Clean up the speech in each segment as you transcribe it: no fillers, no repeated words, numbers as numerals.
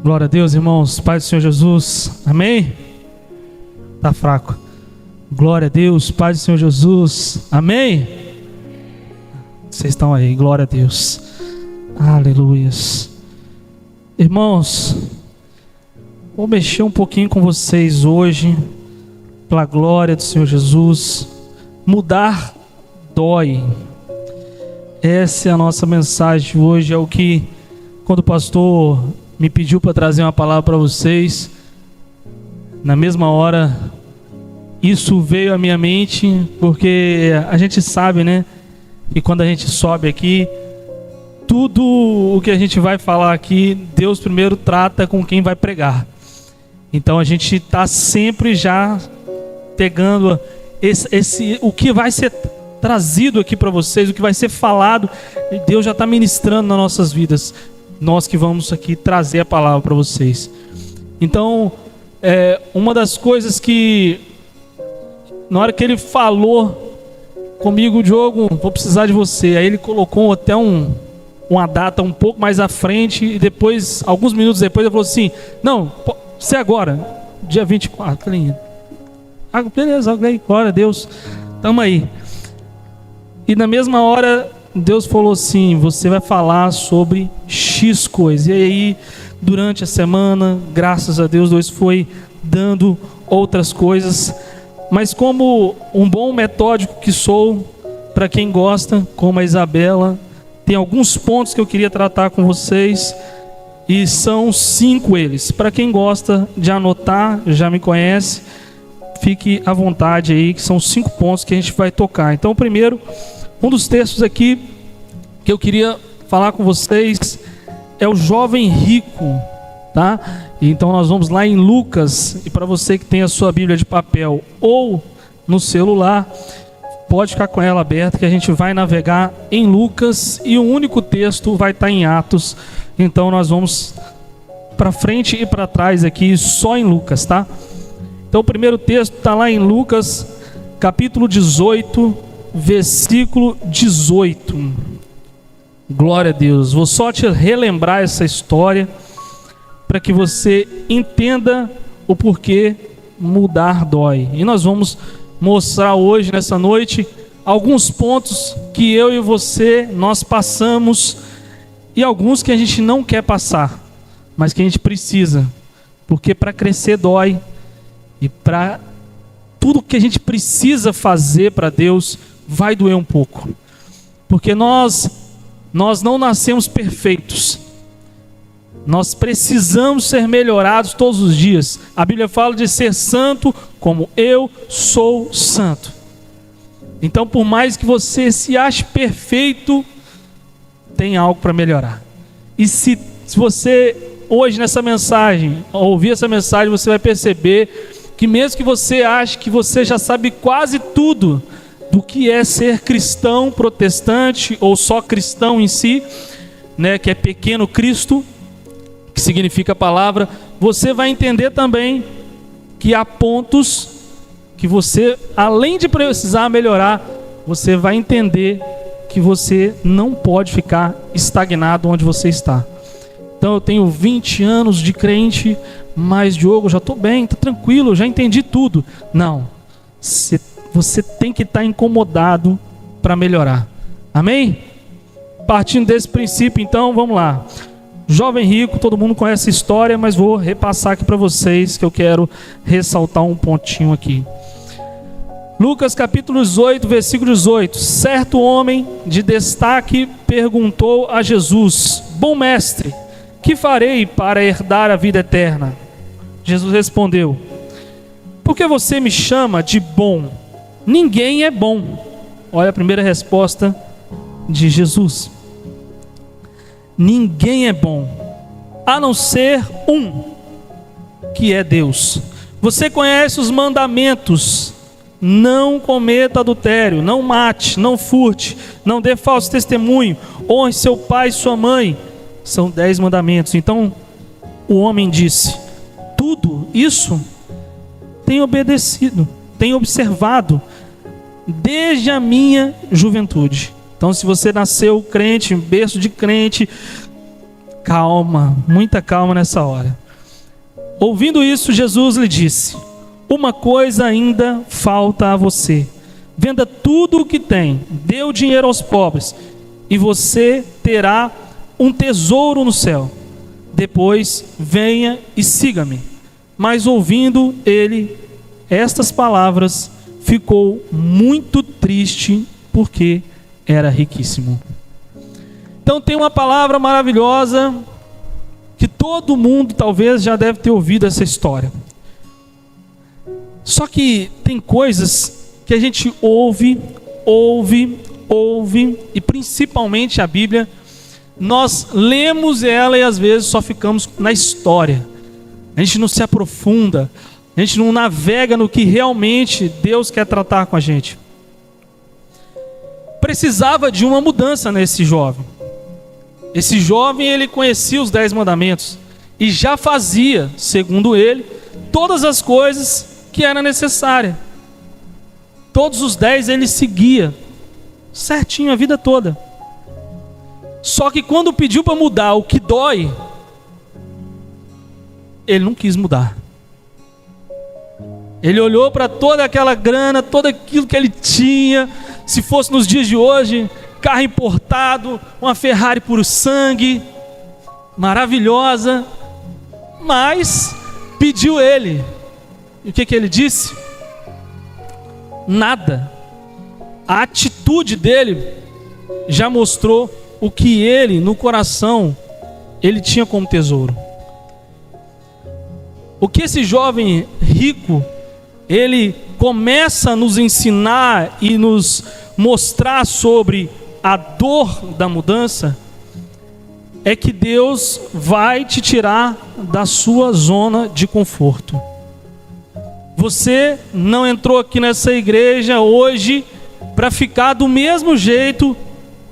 Glória a Deus, irmãos. Paz do Senhor Jesus. Amém? Tá fraco. Glória a Deus. Paz do Senhor Jesus. Amém? Vocês estão aí. Glória a Deus. Aleluias. Irmãos, vou mexer um pouquinho com vocês hoje, pela glória do Senhor Jesus. Mudar dói. Essa é a nossa mensagem de hoje. É o que, quando o pastor me pediu para trazer uma palavra para vocês, na mesma hora, isso veio à minha mente, porque a gente sabe, né, que quando a gente sobe aqui, tudo o que a gente vai falar aqui, Deus primeiro trata com quem vai pregar. Então a gente está sempre já pegando o que vai ser trazido aqui para vocês, o que vai ser falado, Deus já está ministrando nas nossas vidas. Nós que vamos aqui trazer a palavra para vocês. Então, uma das coisas que, na hora que ele falou comigo, Diogo, vou precisar de você. Aí ele colocou até uma data um pouco mais à frente, e depois, alguns minutos depois, ele falou assim: não, você agora, dia 24. Falei, beleza, glória a Deus, tamo aí. E na mesma hora, Deus falou assim: você vai falar sobre X coisas. E aí, durante a semana, graças a Deus, Deus foi dando outras coisas. Mas como um bom metódico que sou, para quem gosta, como a Isabela, tem alguns pontos que eu queria tratar com vocês. E são 5 eles. Para quem gosta de anotar, já me conhece, fique à vontade aí, que são 5 pontos que a gente vai tocar. Então, primeiro, um dos textos aqui que eu queria falar com vocês é o jovem rico, tá? Então nós vamos lá em Lucas, e para você que tem a sua Bíblia de papel ou no celular, pode ficar com ela aberta, que a gente vai navegar em Lucas, e o único texto vai estar em Atos. Então nós vamos para frente e para trás aqui só em Lucas, tá? Então o primeiro texto está lá em Lucas, capítulo 18, versículo 18. Glória a Deus. Vou só te relembrar essa história para que você entenda o porquê mudar dói. E nós vamos mostrar hoje, nessa noite, alguns pontos que eu e você, nós passamos, e alguns que a gente não quer passar, mas que a gente precisa, porque para crescer dói, e para tudo que a gente precisa fazer para Deus vai doer um pouco, porque nós não nascemos perfeitos. Nós precisamos ser melhorados todos os dias. A Bíblia fala de ser santo como eu sou santo. Então, por mais que você se ache perfeito, tem algo para melhorar. E se você, hoje nessa mensagem, ao ouvir essa mensagem, você vai perceber que mesmo que você ache que você já sabe quase tudo do que é ser cristão protestante, ou só cristão em si, né, que é pequeno Cristo, que significa a palavra, você vai entender também que há pontos que você, além de precisar melhorar, você vai entender que você não pode ficar estagnado onde você está. Então eu tenho 20 anos de crente, mas Diogo, já estou bem, estou tranquilo, já entendi tudo. Não, você tem que estar incomodado para melhorar. Amém? Partindo desse princípio, então, vamos lá. Jovem rico, todo mundo conhece a história, mas vou repassar aqui para vocês, que eu quero ressaltar um pontinho aqui. Lucas capítulo 18, versículo 18. Certo homem de destaque perguntou a Jesus: bom mestre, que farei para herdar a vida eterna? Jesus respondeu: por que você me chama de bom? Ninguém é bom. Olha a primeira resposta de Jesus. Ninguém é bom, a não ser um, que é Deus. Você conhece os mandamentos: não cometa adultério, não mate, não furte, não dê falso testemunho, honre seu pai e sua mãe. São 10 mandamentos. Então o homem disse: tudo isso tenho obedecido, tenho observado desde a minha juventude. Então, se você nasceu crente, berço de crente, calma, muita calma nessa hora. Ouvindo isso, Jesus lhe disse: uma coisa ainda falta a você. Venda tudo o que tem, dê o dinheiro aos pobres, e você terá um tesouro no céu. Depois venha e siga-me. Mas ouvindo ele estas palavras, ficou muito triste, porque era riquíssimo. Então tem uma palavra maravilhosa que todo mundo talvez já deve ter ouvido essa história. Só que tem coisas que a gente ouve, e principalmente a Bíblia, nós lemos ela e às vezes só ficamos na história. A gente não se aprofunda, a gente não navega no que realmente Deus quer tratar com a gente. Precisava de uma mudança nesse jovem. Esse jovem, ele conhecia os 10 mandamentos e já fazia, segundo ele, todas as coisas que era necessária. Todos os 10 ele seguia certinho a vida toda. Só que quando pediu para mudar o que dói, ele não quis mudar. Ele olhou para toda aquela grana, todo aquilo que ele tinha. Se fosse nos dias de hoje, carro importado, uma Ferrari puro sangue, maravilhosa, mas pediu ele. E o que ele disse? Nada. A atitude dele já mostrou o que ele, no coração, ele tinha como tesouro. O que esse jovem rico, ele começa a nos ensinar e nos mostrar sobre a dor da mudança, é que Deus vai te tirar da sua zona de conforto. Você não entrou aqui nessa igreja hoje para ficar do mesmo jeito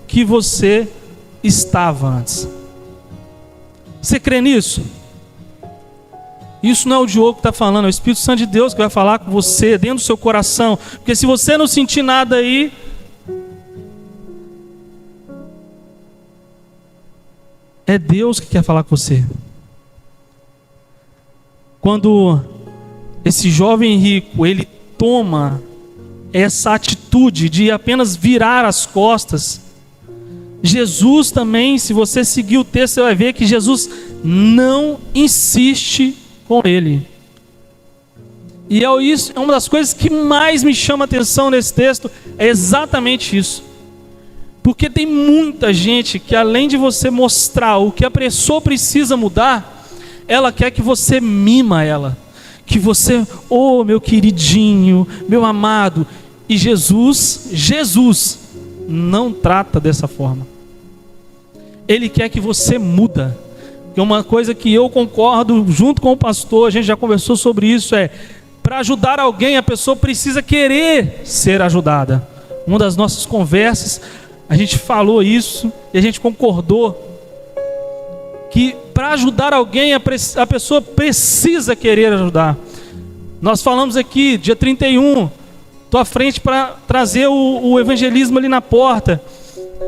que você estava antes. Você crê nisso? Isso não é o Diogo que está falando, é o Espírito Santo de Deus que vai falar com você, dentro do seu coração. Porque se você não sentir nada aí, é Deus que quer falar com você. Quando esse jovem rico, ele toma essa atitude de apenas virar as costas, Jesus também, se você seguir o texto, você vai ver que Jesus não insiste com ele. E é uma das coisas que mais me chama a atenção nesse texto, é exatamente isso. Porque tem muita gente que, além de você mostrar o que a pessoa precisa mudar, ela quer que você mima ela, que você, oh meu queridinho, meu amado. E Jesus não trata dessa forma. Ele quer que você muda. E uma coisa que eu concordo junto com o pastor, a gente já conversou sobre isso, para ajudar alguém, a pessoa precisa querer ser ajudada. Uma das nossas conversas, a gente falou isso e a gente concordou que para ajudar alguém, a pessoa precisa querer ajudar. Nós falamos aqui, dia 31, estou à frente para trazer o evangelismo ali na porta,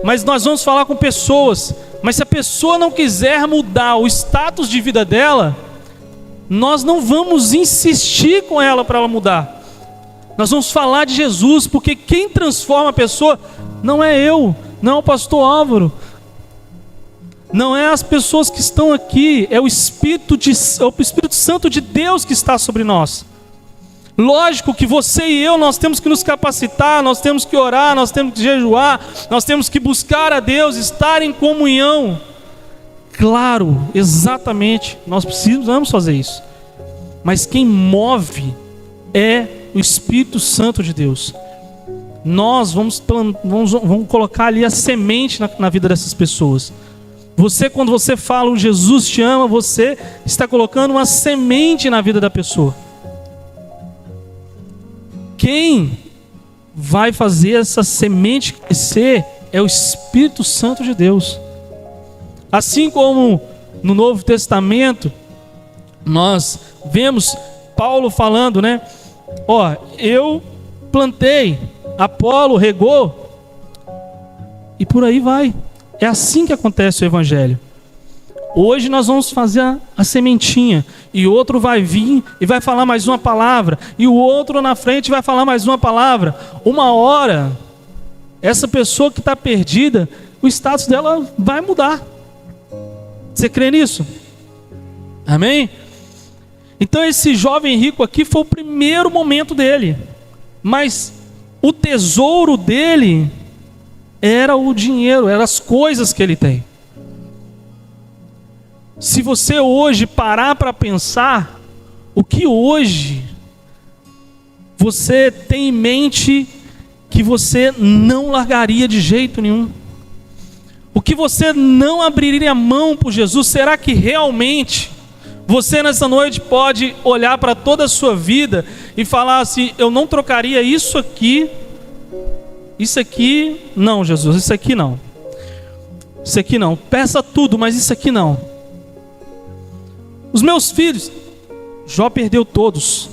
mas nós vamos falar com pessoas. Mas se a pessoa não quiser mudar o status de vida dela, nós não vamos insistir com ela para ela mudar. Nós vamos falar de Jesus, porque quem transforma a pessoa não é eu, não é o pastor Álvaro, não é as pessoas que estão aqui, é o Espírito Santo de Deus que está sobre nós. Lógico que você e eu, nós temos que nos capacitar, nós temos que orar, nós temos que jejuar, nós temos que buscar a Deus, estar em comunhão. Claro, exatamente, nós precisamos fazer isso. Mas quem move é o Espírito Santo de Deus. Nós vamos colocar ali a semente na vida dessas pessoas. Você, quando você fala o Jesus te ama, você está colocando uma semente na vida da pessoa. Quem vai fazer essa semente crescer é o Espírito Santo de Deus. Assim como no Novo Testamento, nós vemos Paulo falando, né? Eu plantei, Apolo regou, e por aí vai. É assim que acontece o Evangelho. Hoje nós vamos fazer a sementinha, e outro vai vir e vai falar mais uma palavra, e o outro na frente vai falar mais uma palavra. Uma hora, essa pessoa que está perdida, o status dela vai mudar. Você crê nisso? Amém? Então esse jovem rico aqui foi o primeiro momento dele, mas o tesouro dele era o dinheiro, eram as coisas que ele tem. Se você hoje parar para pensar, o que hoje você tem em mente que você não largaria de jeito nenhum? O que você não abriria a mão por Jesus? Será que realmente você nessa noite pode olhar para toda a sua vida e falar assim: eu não trocaria isso aqui não, Jesus, isso aqui não, peça tudo, mas isso aqui não. Os meus filhos, Jó perdeu todos,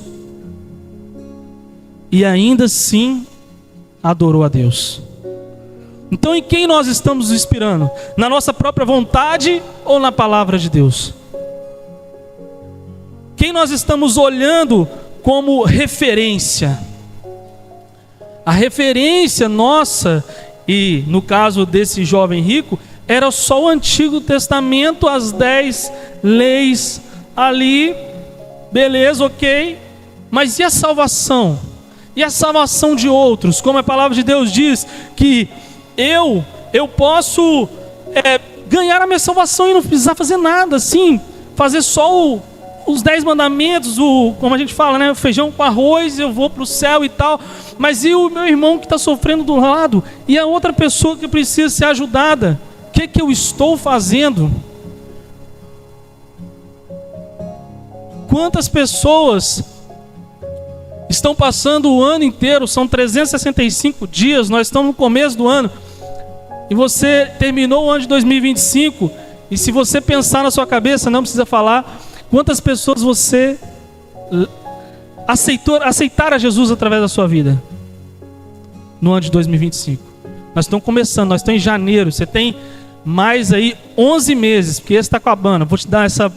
e ainda assim adorou a Deus. Então em quem nós estamos nos inspirando? Na nossa própria vontade ou na palavra de Deus? Quem nós estamos olhando como referência? A referência nossa, e no caso desse jovem rico, era só o Antigo Testamento, as 10 leis ali, beleza, ok, mas e a salvação? E a salvação de outros? Como a palavra de Deus diz que eu posso ganhar a minha salvação e não precisar fazer nada, assim, fazer só os 10 mandamentos, como a gente fala, né, o feijão com arroz, eu vou para o céu e tal. Mas e o meu irmão que está sofrendo do lado? E a outra pessoa que precisa ser ajudada? O que eu estou fazendo? Quantas pessoas estão passando o ano inteiro? São 365 dias, nós estamos no começo do ano, e você terminou o ano de 2025, e se você pensar na sua cabeça, não precisa falar, quantas pessoas você aceitaram a Jesus através da sua vida no ano de 2025? Nós estamos começando, nós estamos em janeiro, você tem mais aí 11 meses, porque esse está acabando. Vou te dar essa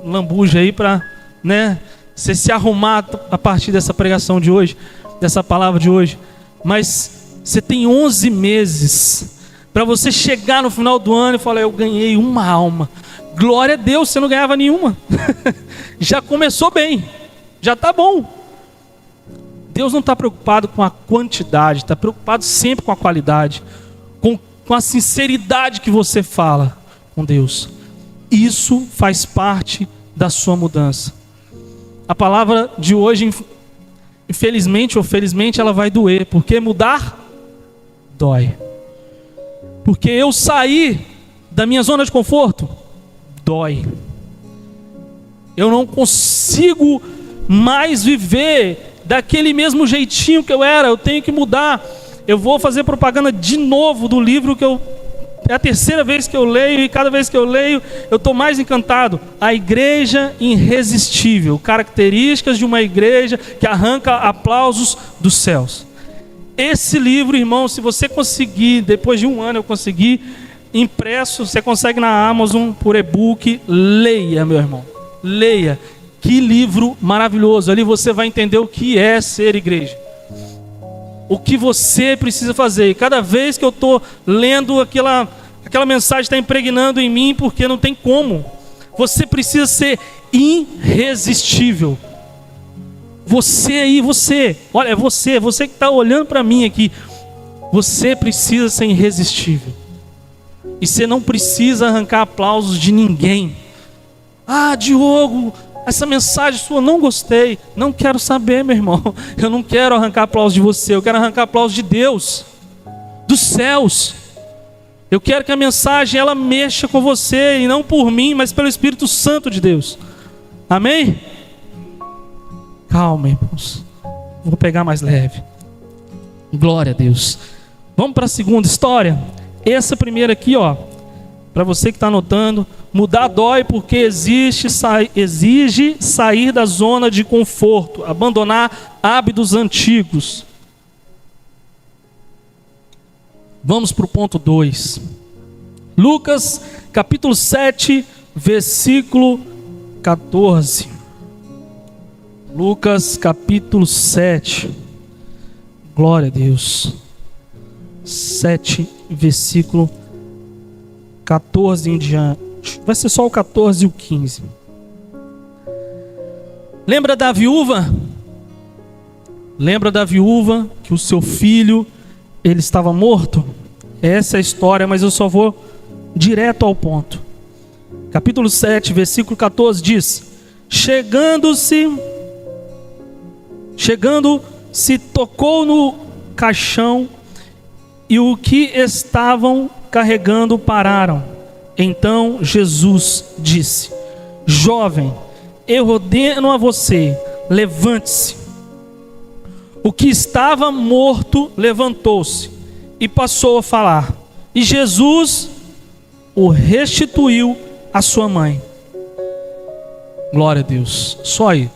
lambuja aí para, né, você se arrumar a partir dessa pregação de hoje, dessa palavra de hoje. Mas você tem 11 meses para você chegar no final do ano e falar: eu ganhei uma alma. Glória a Deus, você não ganhava nenhuma. Já começou bem, já está bom. Deus não está preocupado com a quantidade, está preocupado sempre com a qualidade, com a sinceridade que você fala com Deus. Isso faz parte da sua mudança. A palavra de hoje, infelizmente ou felizmente, ela vai doer, porque mudar dói. Porque eu sair da minha zona de conforto dói. Eu não consigo mais viver daquele mesmo jeitinho que eu era. Eu tenho que mudar. Eu vou fazer propaganda de novo do livro que é a terceira vez que eu leio, e cada vez que eu leio eu estou mais encantado. A Igreja Irresistível, características de uma igreja que arranca aplausos dos céus. Esse livro, irmão, se você conseguir, depois de um ano eu consegui, impresso, você consegue na Amazon por e-book, leia, meu irmão, leia. Que livro maravilhoso. Ali você vai entender o que é ser igreja, o que você precisa fazer. E cada vez que eu estou lendo aquela mensagem, está impregnando em mim, porque não tem como. Você precisa ser irresistível. Você aí, olha, você que está olhando para mim aqui, você precisa ser irresistível. E você não precisa arrancar aplausos de ninguém. Ah, Diogo, essa mensagem sua não gostei. Não quero saber, meu irmão. Eu não quero arrancar aplausos de você. Eu quero arrancar aplausos de Deus, dos céus. Eu quero que a mensagem ela mexa com você, e não por mim, mas pelo Espírito Santo de Deus. Amém? Calma, irmãos. Vou pegar mais leve. Glória a Deus. Vamos para a segunda história. Essa primeira aqui, ó, para você que está anotando. Mudar dói porque exige sair da zona de conforto, abandonar hábitos antigos. Vamos para o ponto 2. Lucas capítulo 7, versículo 14. Lucas capítulo 7. Glória a Deus. 7, versículo 14 em diante. Vai ser só o 14 e o 15. Lembra da viúva? Lembra da viúva que o seu filho, ele estava morto? Essa é a história, mas eu só vou direto ao ponto. Capítulo 7, versículo 14 diz: Chegando-se, tocou no caixão, e o que estavam carregando pararam. Então Jesus disse: Jovem, eu ordeno a você, levante-se. O que estava morto levantou-se e passou a falar. E Jesus o restituiu à sua mãe. Glória a Deus. Só aí.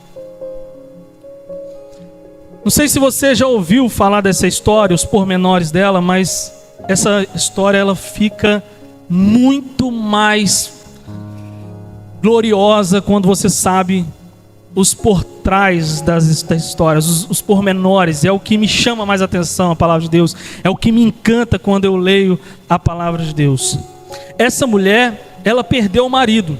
Não sei se você já ouviu falar dessa história, os pormenores dela, mas essa história ela fica muito mais gloriosa quando você sabe os por trás das histórias, os pormenores. É o que me chama mais atenção, a palavra de Deus. É o que me encanta quando eu leio a palavra de Deus. Essa mulher, ela perdeu o marido.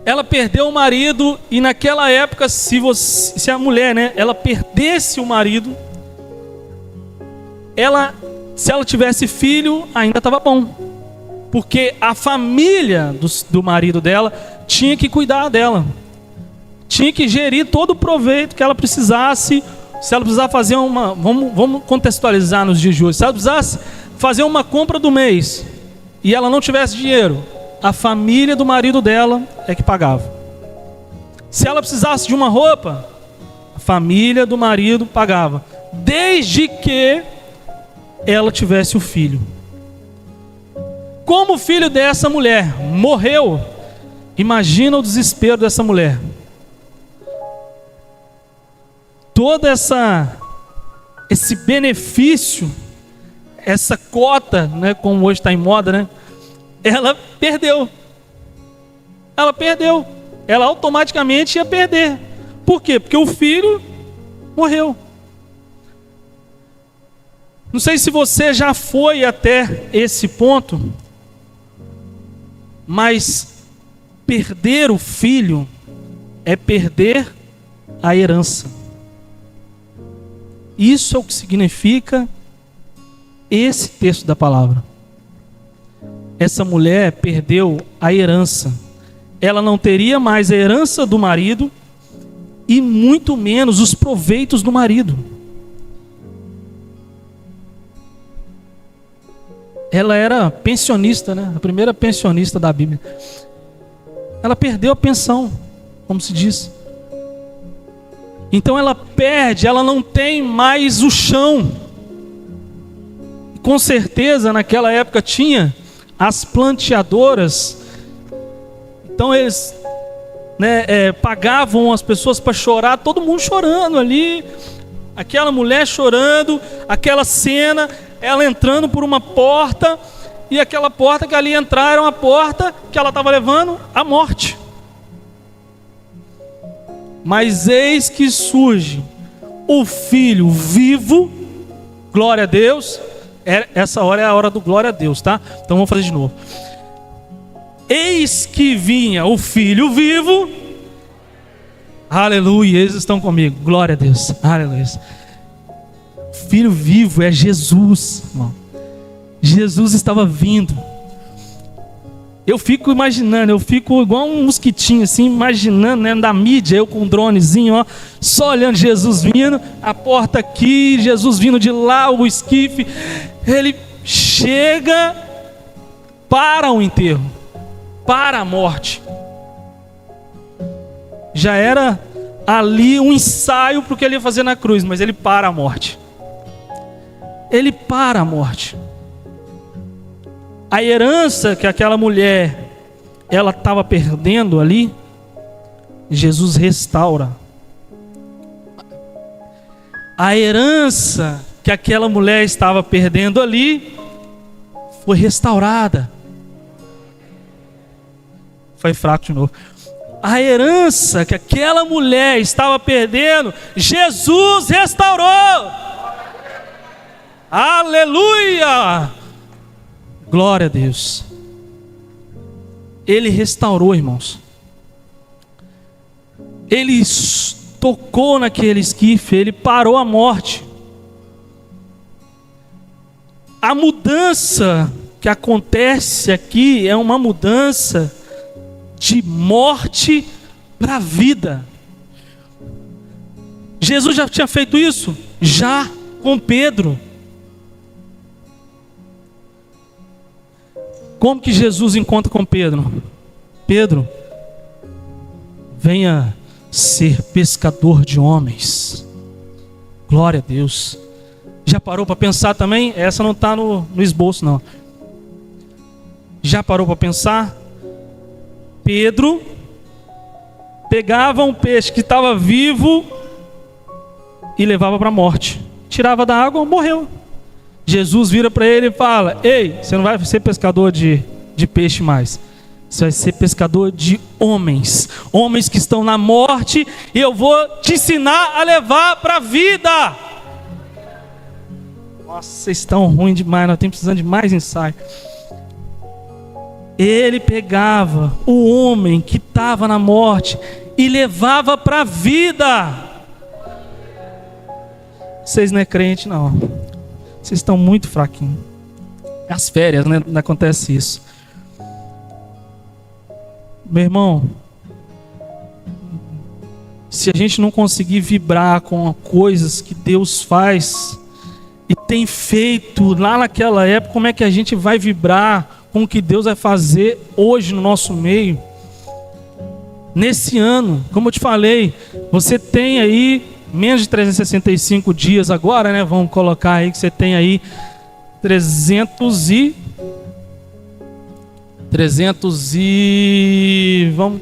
Ela perdeu o marido, e naquela época, se a mulher, né, ela perdesse o marido, se ela tivesse filho, ainda estava bom, porque a família do marido dela tinha que cuidar dela, tinha que gerir todo o proveito que ela precisasse. Se ela precisar fazer vamos contextualizar nos dias de hoje, se ela precisasse fazer uma compra do mês e ela não tivesse dinheiro, a família do marido dela é que pagava. Se ela precisasse de uma roupa, a família do marido pagava, desde que ela tivesse o filho. Como o filho dessa mulher morreu, imagina o desespero dessa mulher. Todo esse benefício, essa cota, né, como hoje está em moda, né? Ela perdeu. Ela automaticamente ia perder. Por quê? Porque o filho morreu. Não sei se você já foi até esse ponto, mas perder o filho é perder a herança. Isso é o que significa esse texto da palavra. Essa mulher perdeu a herança. Ela não teria mais a herança do marido e muito menos os proveitos do marido. Ela era pensionista, né? A primeira pensionista da Bíblia. Ela perdeu a pensão, como se diz. Então ela perde, ela não tem mais o chão. Com certeza naquela época tinha as planteadoras. Então eles, né, pagavam as pessoas para chorar, todo mundo chorando ali, aquela mulher chorando, aquela cena, ela entrando por uma porta, e aquela porta que ali entrar era uma porta que ela estava levando à morte. Mas eis que surge o filho vivo, glória a Deus. Essa hora é a hora do glória a Deus, tá? Então vamos fazer de novo. Eis que vinha o filho vivo. Aleluia, eles estão comigo. Glória a Deus, aleluia. O filho vivo é Jesus, irmão. Jesus estava vindo. Eu fico imaginando, eu fico igual um mosquitinho assim, imaginando, né, da mídia, eu com um dronezinho, ó, só olhando Jesus vindo, a porta aqui, Jesus vindo de lá, o esquife. Ele chega para o enterro, para a morte. Já era ali um ensaio para o que ele ia fazer na cruz, mas ele para a morte. Ele para a morte. A herança que aquela mulher ela estava perdendo ali, Jesus restaura. A herança que aquela mulher estava perdendo ali foi restaurada. Foi fraco de novo. A herança que aquela mulher estava perdendo, Jesus restaurou. Aleluia! Glória a Deus. Ele restaurou, irmãos. Ele tocou naquele esquife, ele parou a morte. A mudança que acontece aqui é uma mudança de morte para vida. Jesus já tinha feito isso? Já, com Pedro. Como que Jesus encontra com Pedro? Pedro, venha ser pescador de homens. Glória a Deus. Já parou para pensar também? Essa não está no esboço não. Já parou para pensar? Pedro pegava um peixe que estava vivo e levava para a morte. Tirava da água, morreu. Jesus vira para ele e fala: ei, você não vai ser pescador de peixe mais. Você vai ser pescador de homens. Homens que estão na morte, e eu vou te ensinar a levar para a vida. Nossa, vocês estão ruins demais, nós estamos precisando de mais ensaio. Ele pegava o homem que estava na morte e levava para a vida. Vocês não é crente não. Vocês estão muito fraquinhos. As férias, né? Não acontece isso. Meu irmão, se a gente não conseguir vibrar com coisas que Deus faz e tem feito lá naquela época, como é que a gente vai vibrar com o que Deus vai fazer hoje no nosso meio? Nesse ano, como eu te falei, você tem aí menos de 365 dias agora, né? Vamos colocar aí que você tem aí 300 e vamos,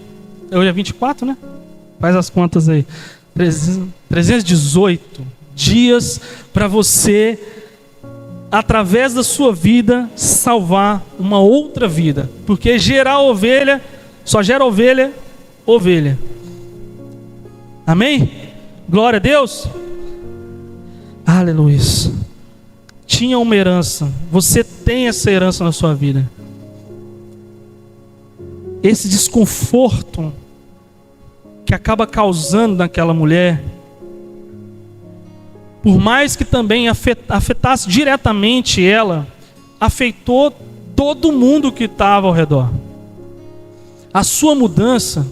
hoje é 24, né? Faz as contas aí. 318 dias para você, através da sua vida, salvar uma outra vida. Porque gerar ovelha, só gera ovelha. Amém? Glória a Deus. Aleluia. Tinha uma herança. Você tem essa herança na sua vida. Esse desconforto que acaba causando naquela mulher, por mais que também afetasse diretamente ela, afetou todo mundo que estava ao redor. A sua mudança,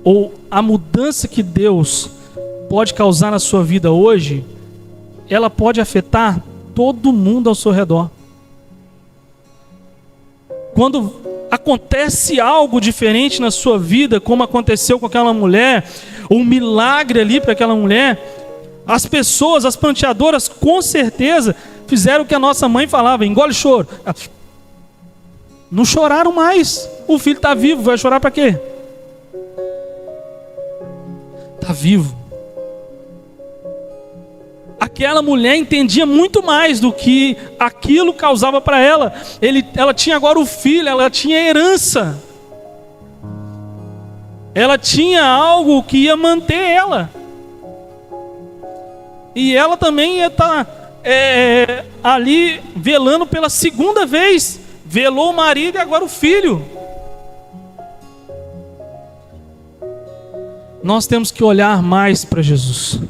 ou a mudança que Deus pode causar na sua vida hoje, ela pode afetar todo mundo ao seu redor. Quando acontece algo diferente na sua vida, como aconteceu com aquela mulher, um milagre ali para aquela mulher, as pessoas, as planteadoras, com certeza fizeram o que a nossa mãe falava: engole choro. Não choraram mais. O filho está vivo, vai chorar para quê? Está vivo. Aquela mulher entendia muito mais do que aquilo causava para ela. Ela tinha agora o filho, ela tinha herança. Ela tinha algo que ia manter ela. E ela também ia estar ali velando pela segunda vez. Velou o marido e agora o filho. Nós temos que olhar mais para Jesus.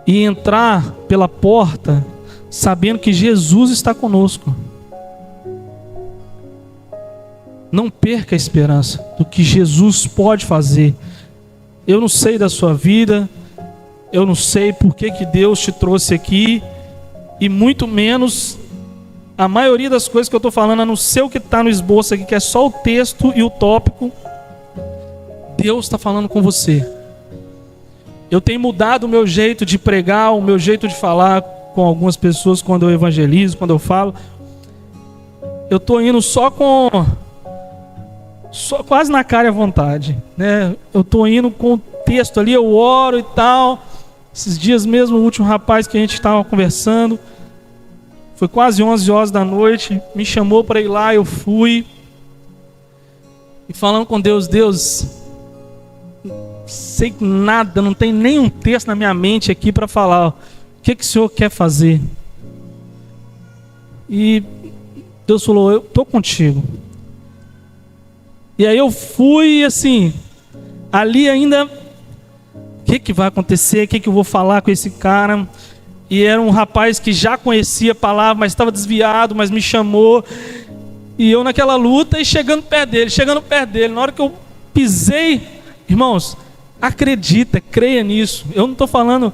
E entrar pela porta sabendo que Jesus está conosco. Não perca a esperança do que Jesus pode fazer. Eu não sei da sua vida, eu não sei por que Deus te trouxe aqui, e muito menos a maioria das coisas que eu estou falando, a não ser o que está no esboço aqui, que é só o texto e o tópico. Deus está falando com você. Eu tenho mudado o meu jeito de pregar, o meu jeito de falar com algumas pessoas quando eu evangelizo, quando eu falo. Eu estou indo só quase na cara e à vontade, né? Eu estou indo com o texto ali, eu oro e tal. Esses dias mesmo, o último rapaz que a gente estava conversando, Foi quase 11 horas da noite, me chamou para ir lá, eu fui. E falando com Deus, Deus, sei nada, não tem nenhum texto na minha mente aqui para falar o que o Senhor quer fazer. E Deus falou, eu estou contigo. E aí eu fui assim, ali ainda, o que vai acontecer, o que eu vou falar com esse cara? E era um rapaz que já conhecia a palavra, mas estava desviado, mas me chamou. E eu naquela luta e chegando perto dele. Na hora que eu pisei, irmãos, acredita, creia nisso. Eu não estou falando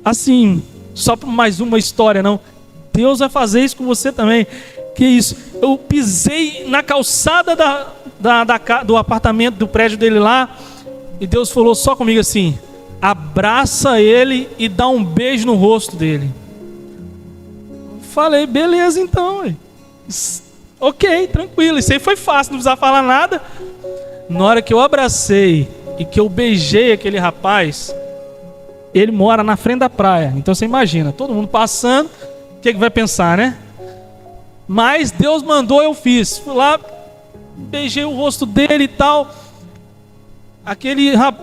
assim, só para mais uma história, não. Deus vai fazer isso com você também. Que isso? Eu pisei na calçada do apartamento, do prédio dele lá. E Deus falou só comigo assim: abraça ele e dá um beijo no rosto dele. Falei, beleza então. Ok, tranquilo. Isso aí foi fácil, não precisava falar nada. Na hora que eu abracei e que eu beijei aquele rapaz, ele mora na frente da praia. Então você imagina, todo mundo passando, o que vai pensar, né? Mas Deus mandou, eu fiz. Fui lá, beijei o rosto dele e tal.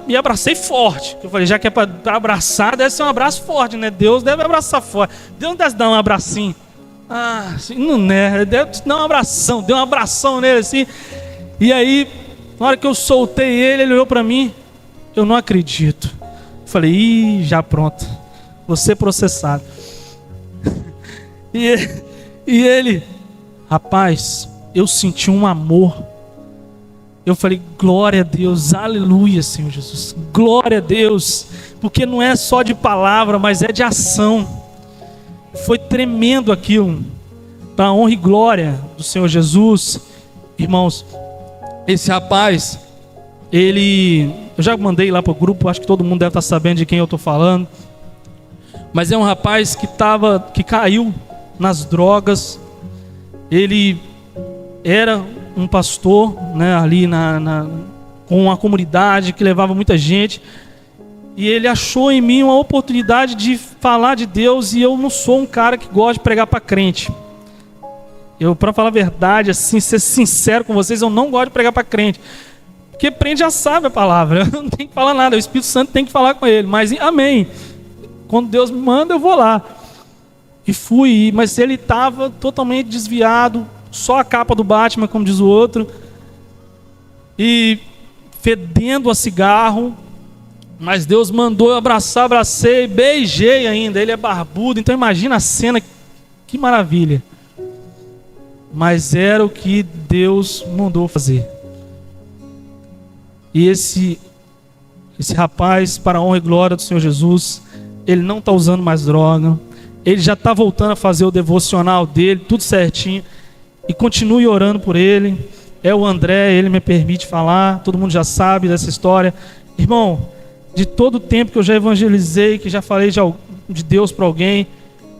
E abracei forte. Eu falei, já que é para abraçar, deve ser um abraço forte, né? Deus deve abraçar forte. Deus não deve dar um abracinho. Assim, não é. Deve dar um abração. Deu um abração nele assim. E aí, na hora que eu soltei ele olhou para mim. Eu não acredito. Eu falei, já pronto. Vou ser processado. E ele, rapaz, eu senti um amor. Eu falei, glória a Deus, aleluia, Senhor Jesus, glória a Deus, porque não é só de palavra, mas é de ação. Foi tremendo aquilo, para a honra e glória do Senhor Jesus. Irmãos, esse rapaz, eu já mandei lá para o grupo, acho que todo mundo deve estar sabendo de quem eu estou falando, mas é um rapaz que caiu nas drogas. Ele era um pastor, né, ali com uma comunidade que levava muita gente, e ele achou em mim uma oportunidade de falar de Deus. E eu não sou um cara que gosta de pregar para crente. Para falar a verdade, assim, ser sincero com vocês, eu não gosto de pregar para crente, porque crente já sabe a palavra, eu não tenho que falar nada, o Espírito Santo tem que falar com ele. Mas amém, quando Deus me manda eu vou lá. E fui, mas ele estava totalmente desviado, só a capa do Batman, como diz o outro, e fedendo a cigarro. Mas Deus mandou eu abracei, beijei ainda. Ele é barbudo, então imagina a cena, que maravilha. Mas era o que Deus mandou fazer. E esse rapaz, para a honra e glória do Senhor Jesus, ele não está usando mais droga, ele já está voltando a fazer o devocional dele, tudo certinho. E continue orando por ele. É o André, ele me permite falar, todo mundo já sabe dessa história. Irmão, de todo o tempo que eu já evangelizei, que já falei de Deus para alguém,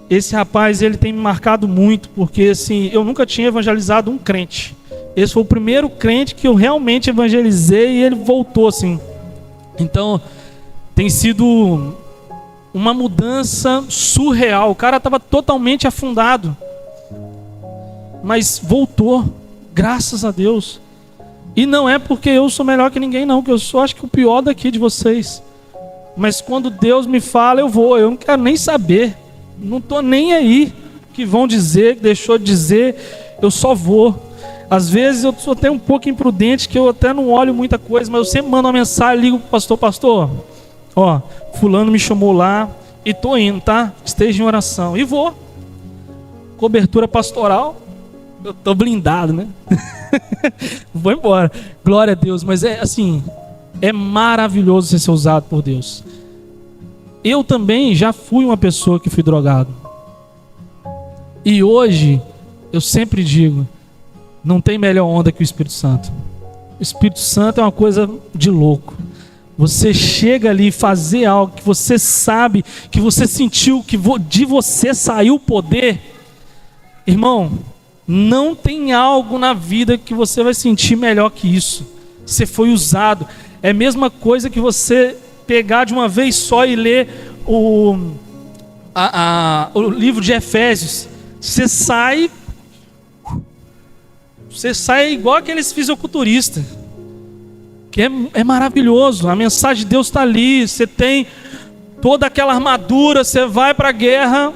esse rapaz, ele tem me marcado muito, porque assim, eu nunca tinha evangelizado um crente. Esse foi o primeiro crente que eu realmente evangelizei e ele voltou assim. Então, tem sido uma mudança surreal. O cara estava totalmente afundado, mas voltou, graças a Deus. E não é porque eu sou melhor que ninguém, não, que eu sou, acho que o pior daqui de vocês. Mas quando Deus me fala, eu vou. Eu não quero nem saber, não estou nem aí que vão dizer, que deixou de dizer, eu só vou. Às vezes eu sou até um pouco imprudente, que eu até não olho muita coisa, mas eu sempre mando uma mensagem, ligo pro pastor, ó, fulano me chamou lá e tô indo, tá? Esteja em oração. E vou. Cobertura pastoral, eu tô blindado, né? Vou embora. Glória a Deus. Mas é assim, é maravilhoso ser usado por Deus. Eu também já fui uma pessoa que fui drogado. E hoje, eu sempre digo, não tem melhor onda que o Espírito Santo. O Espírito Santo é uma coisa de louco. Você chega ali e fazer algo que você sabe, que você sentiu, que de você saiu o poder. Irmão, não tem algo na vida que você vai sentir melhor que isso. Você foi usado. É a mesma coisa que você pegar de uma vez só e ler o livro de Efésios. Você sai igual aqueles fisiculturistas, que é maravilhoso. A mensagem de Deus está ali. Você tem toda aquela armadura, você vai para a guerra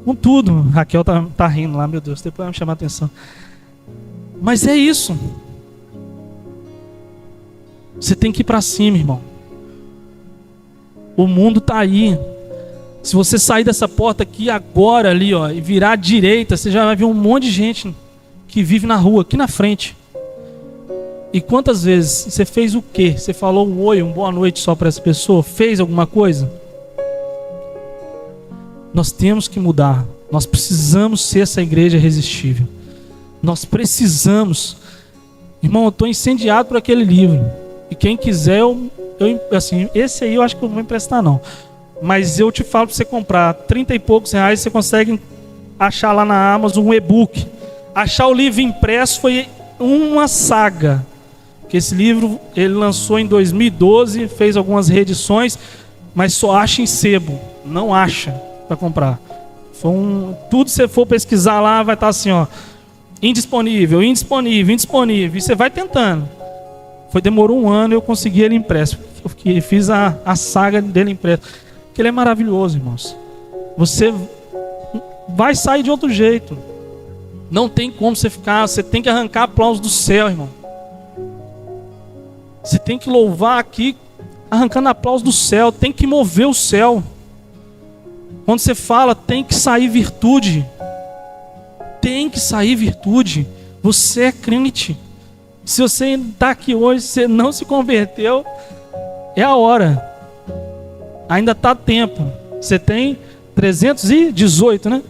com tudo. Raquel tá rindo lá, meu Deus, depois vai me chamar a atenção. Mas é isso. Você tem que ir para cima, irmão. O mundo está aí. Se você sair dessa porta aqui agora ali, ó, e virar à direita, você já vai ver um monte de gente que vive na rua, aqui na frente. E quantas vezes você fez o quê? Você falou um oi, uma boa noite só para essa pessoa? Fez alguma coisa? Nós temos que mudar. Nós precisamos ser essa igreja irresistível. Nós precisamos. Irmão, eu estou incendiado por aquele livro. E quem quiser, assim, esse aí eu acho que eu não vou emprestar não. Mas eu te falo para você comprar 30 e poucos reais, você consegue achar lá na Amazon um e-book. Achar o livro impresso foi uma saga. Porque esse livro ele lançou em 2012, fez algumas reedições, mas só acha em sebo, não acha para comprar. Tudo que você for pesquisar lá vai estar assim, ó, indisponível, indisponível, indisponível. E você vai tentando. Demorou um ano e eu consegui ele impresso. Eu fiz a saga dele impresso. Porque ele é maravilhoso, irmãos. Você vai sair de outro jeito. Não tem como você ficar. Você tem que arrancar aplausos do céu, irmão. Você tem que louvar aqui, arrancando aplausos do céu. Tem que mover o céu. Quando você fala, tem que sair virtude. Tem que sair virtude. Você é crente. Se você está aqui hoje, você não se converteu, é a hora. Ainda está tempo. Você tem 318, né?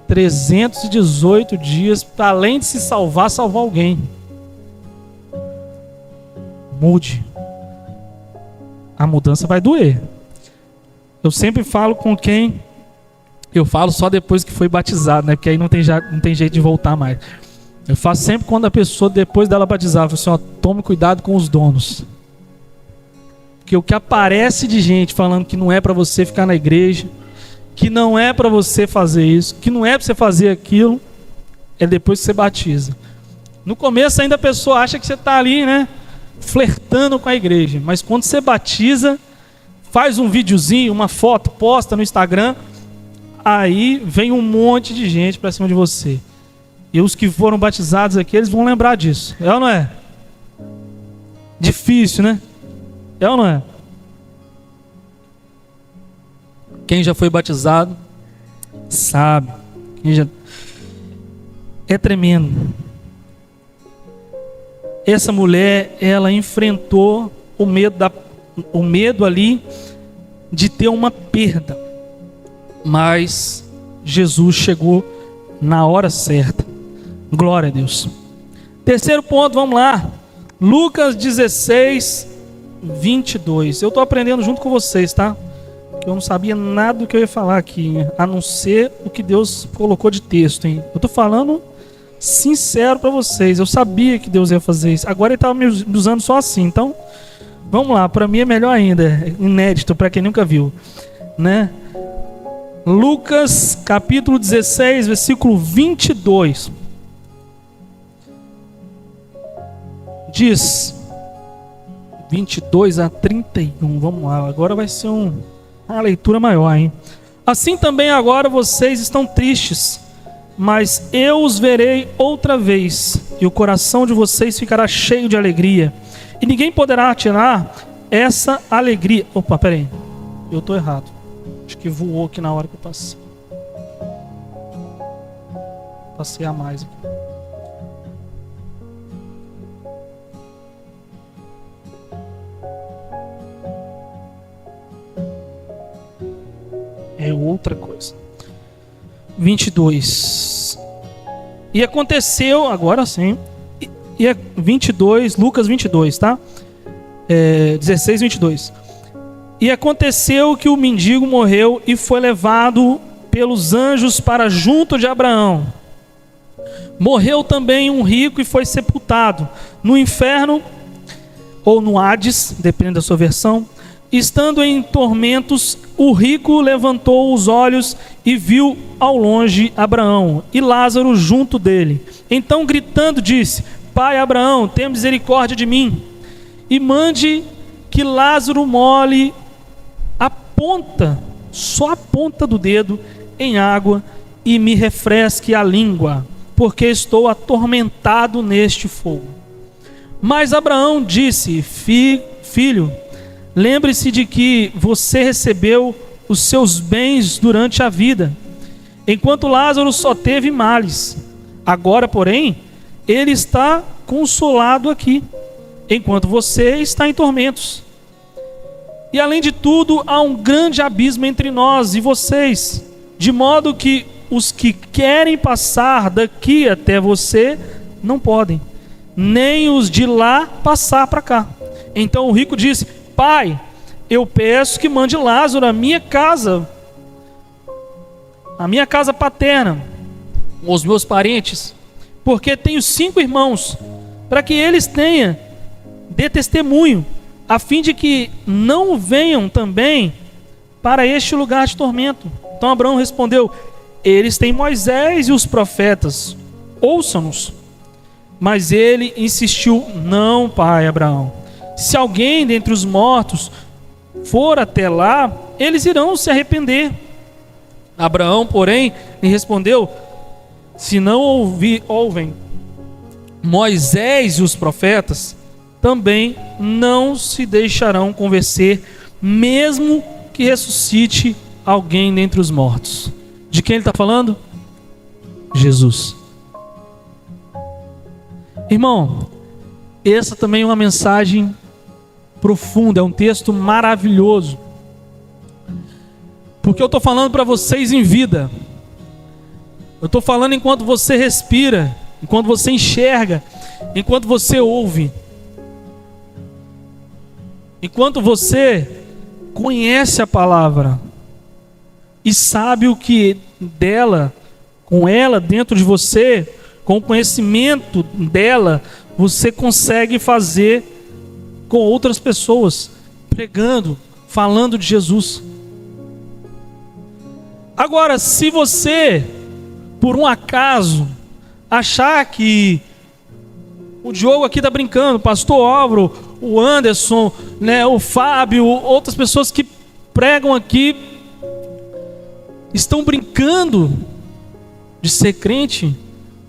318 dias para, além de se salvar alguém. Mude. A mudança vai doer. Eu sempre falo com quem... Eu falo só depois que foi batizado, né? Porque aí não tem jeito de voltar mais. Eu faço sempre quando a pessoa, depois dela batizar, eu falo assim, ó, tome cuidado com os donos. Porque o que aparece de gente falando que não é para você ficar na igreja, que não é para você fazer isso, que não é para você fazer aquilo, é depois que você batiza. No começo ainda a pessoa acha que você está ali, né, flertando com a igreja. Mas quando você batiza, faz um videozinho, uma foto, posta no Instagram, aí vem um monte de gente para cima de você. E os que foram batizados aqui, eles vão lembrar disso. É ou não é? Difícil, né? É ou não é? Quem já foi batizado sabe. É tremendo. Essa mulher, ela enfrentou o medo ali de ter uma perda. Mas Jesus chegou na hora certa. Glória a Deus. Terceiro ponto, vamos lá. Lucas 16, 22. Eu estou aprendendo junto com vocês, tá? Porque eu não sabia nada do que eu ia falar aqui, a não ser o que Deus colocou de texto, hein? Eu estou falando sincero para vocês. Eu sabia que Deus ia fazer isso. Agora ele estava me usando só assim. Então, vamos lá. Para mim é melhor ainda. É inédito para quem nunca viu, né? Lucas capítulo 16, versículo 22. Diz 22 a 31. Vamos lá, agora vai ser uma leitura maior, hein? Assim também agora vocês estão tristes, mas eu os verei outra vez, e o coração de vocês ficará cheio de alegria, e ninguém poderá tirar essa alegria. Opa, peraí, eu estou errado. Acho que voou aqui na hora que eu passei. Passei a mais aqui. É outra coisa. 22. E aconteceu, agora sim. E é 22, Lucas 22, tá? 16, 22. E aconteceu que o mendigo morreu e foi levado pelos anjos para junto de Abraão. Morreu também um rico e foi sepultado no inferno, ou no Hades, dependendo da sua versão. Estando em tormentos, o rico levantou os olhos e viu ao longe Abraão e Lázaro junto dele. Então, gritando, disse: Pai Abraão, tenha misericórdia de mim, e mande que Lázaro molhe a ponta, só a ponta do dedo, em água e me refresque a língua, porque estou atormentado neste fogo. Mas Abraão disse: Filho, lembre-se de que você recebeu os seus bens durante a vida, enquanto Lázaro só teve males. Agora, porém, ele está consolado aqui, enquanto você está em tormentos. E além de tudo, há um grande abismo entre nós e vocês, de modo que os que querem passar daqui até você não podem, nem os de lá passar para cá. Então o rico disse: Pai, eu peço que mande Lázaro à minha casa paterna, os meus parentes, porque tenho 5 irmãos, para que eles dê testemunho, a fim de que não venham também para este lugar de tormento. Então Abraão respondeu: Eles têm Moisés e os profetas, ouçam-nos. Mas ele insistiu: Não, pai Abraão, se alguém dentre os mortos for até lá, eles irão se arrepender. Abraão, porém, lhe respondeu: Se não ouvem Moisés e os profetas, também não se deixarão convencer, mesmo que ressuscite alguém dentre os mortos. De quem ele está falando? Jesus. Irmão, essa também é uma mensagem profunda, é um texto maravilhoso, porque eu estou falando para vocês em vida. Eu estou falando enquanto você respira, enquanto você enxerga, enquanto você ouve, enquanto você conhece a palavra e sabe o que dela, com ela dentro de você, com o conhecimento dela, você consegue fazer com outras pessoas, pregando, falando de Jesus. Agora, se você, por um acaso, achar que o Diogo aqui está brincando, o pastor Álvaro, o Anderson, né, o Fábio, outras pessoas que pregam aqui, estão brincando de ser crente,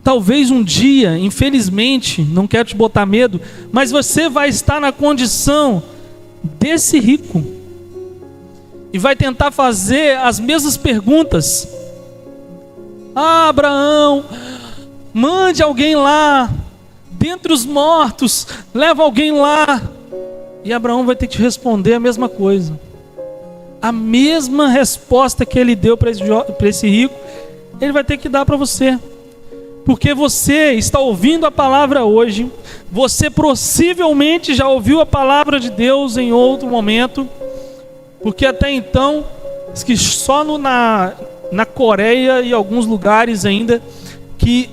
talvez um dia, infelizmente, não quero te botar medo, mas você vai estar na condição desse rico e vai tentar fazer as mesmas perguntas. Ah, Abraão, mande alguém lá, dentre os mortos, leva alguém lá. E Abraão vai ter que te responder a mesma coisa. A mesma resposta que ele deu para esse rico, ele vai ter que dar para você. Porque você está ouvindo a palavra hoje, você possivelmente já ouviu a palavra de Deus em outro momento, porque até então, diz que só na Coreia e alguns lugares ainda, que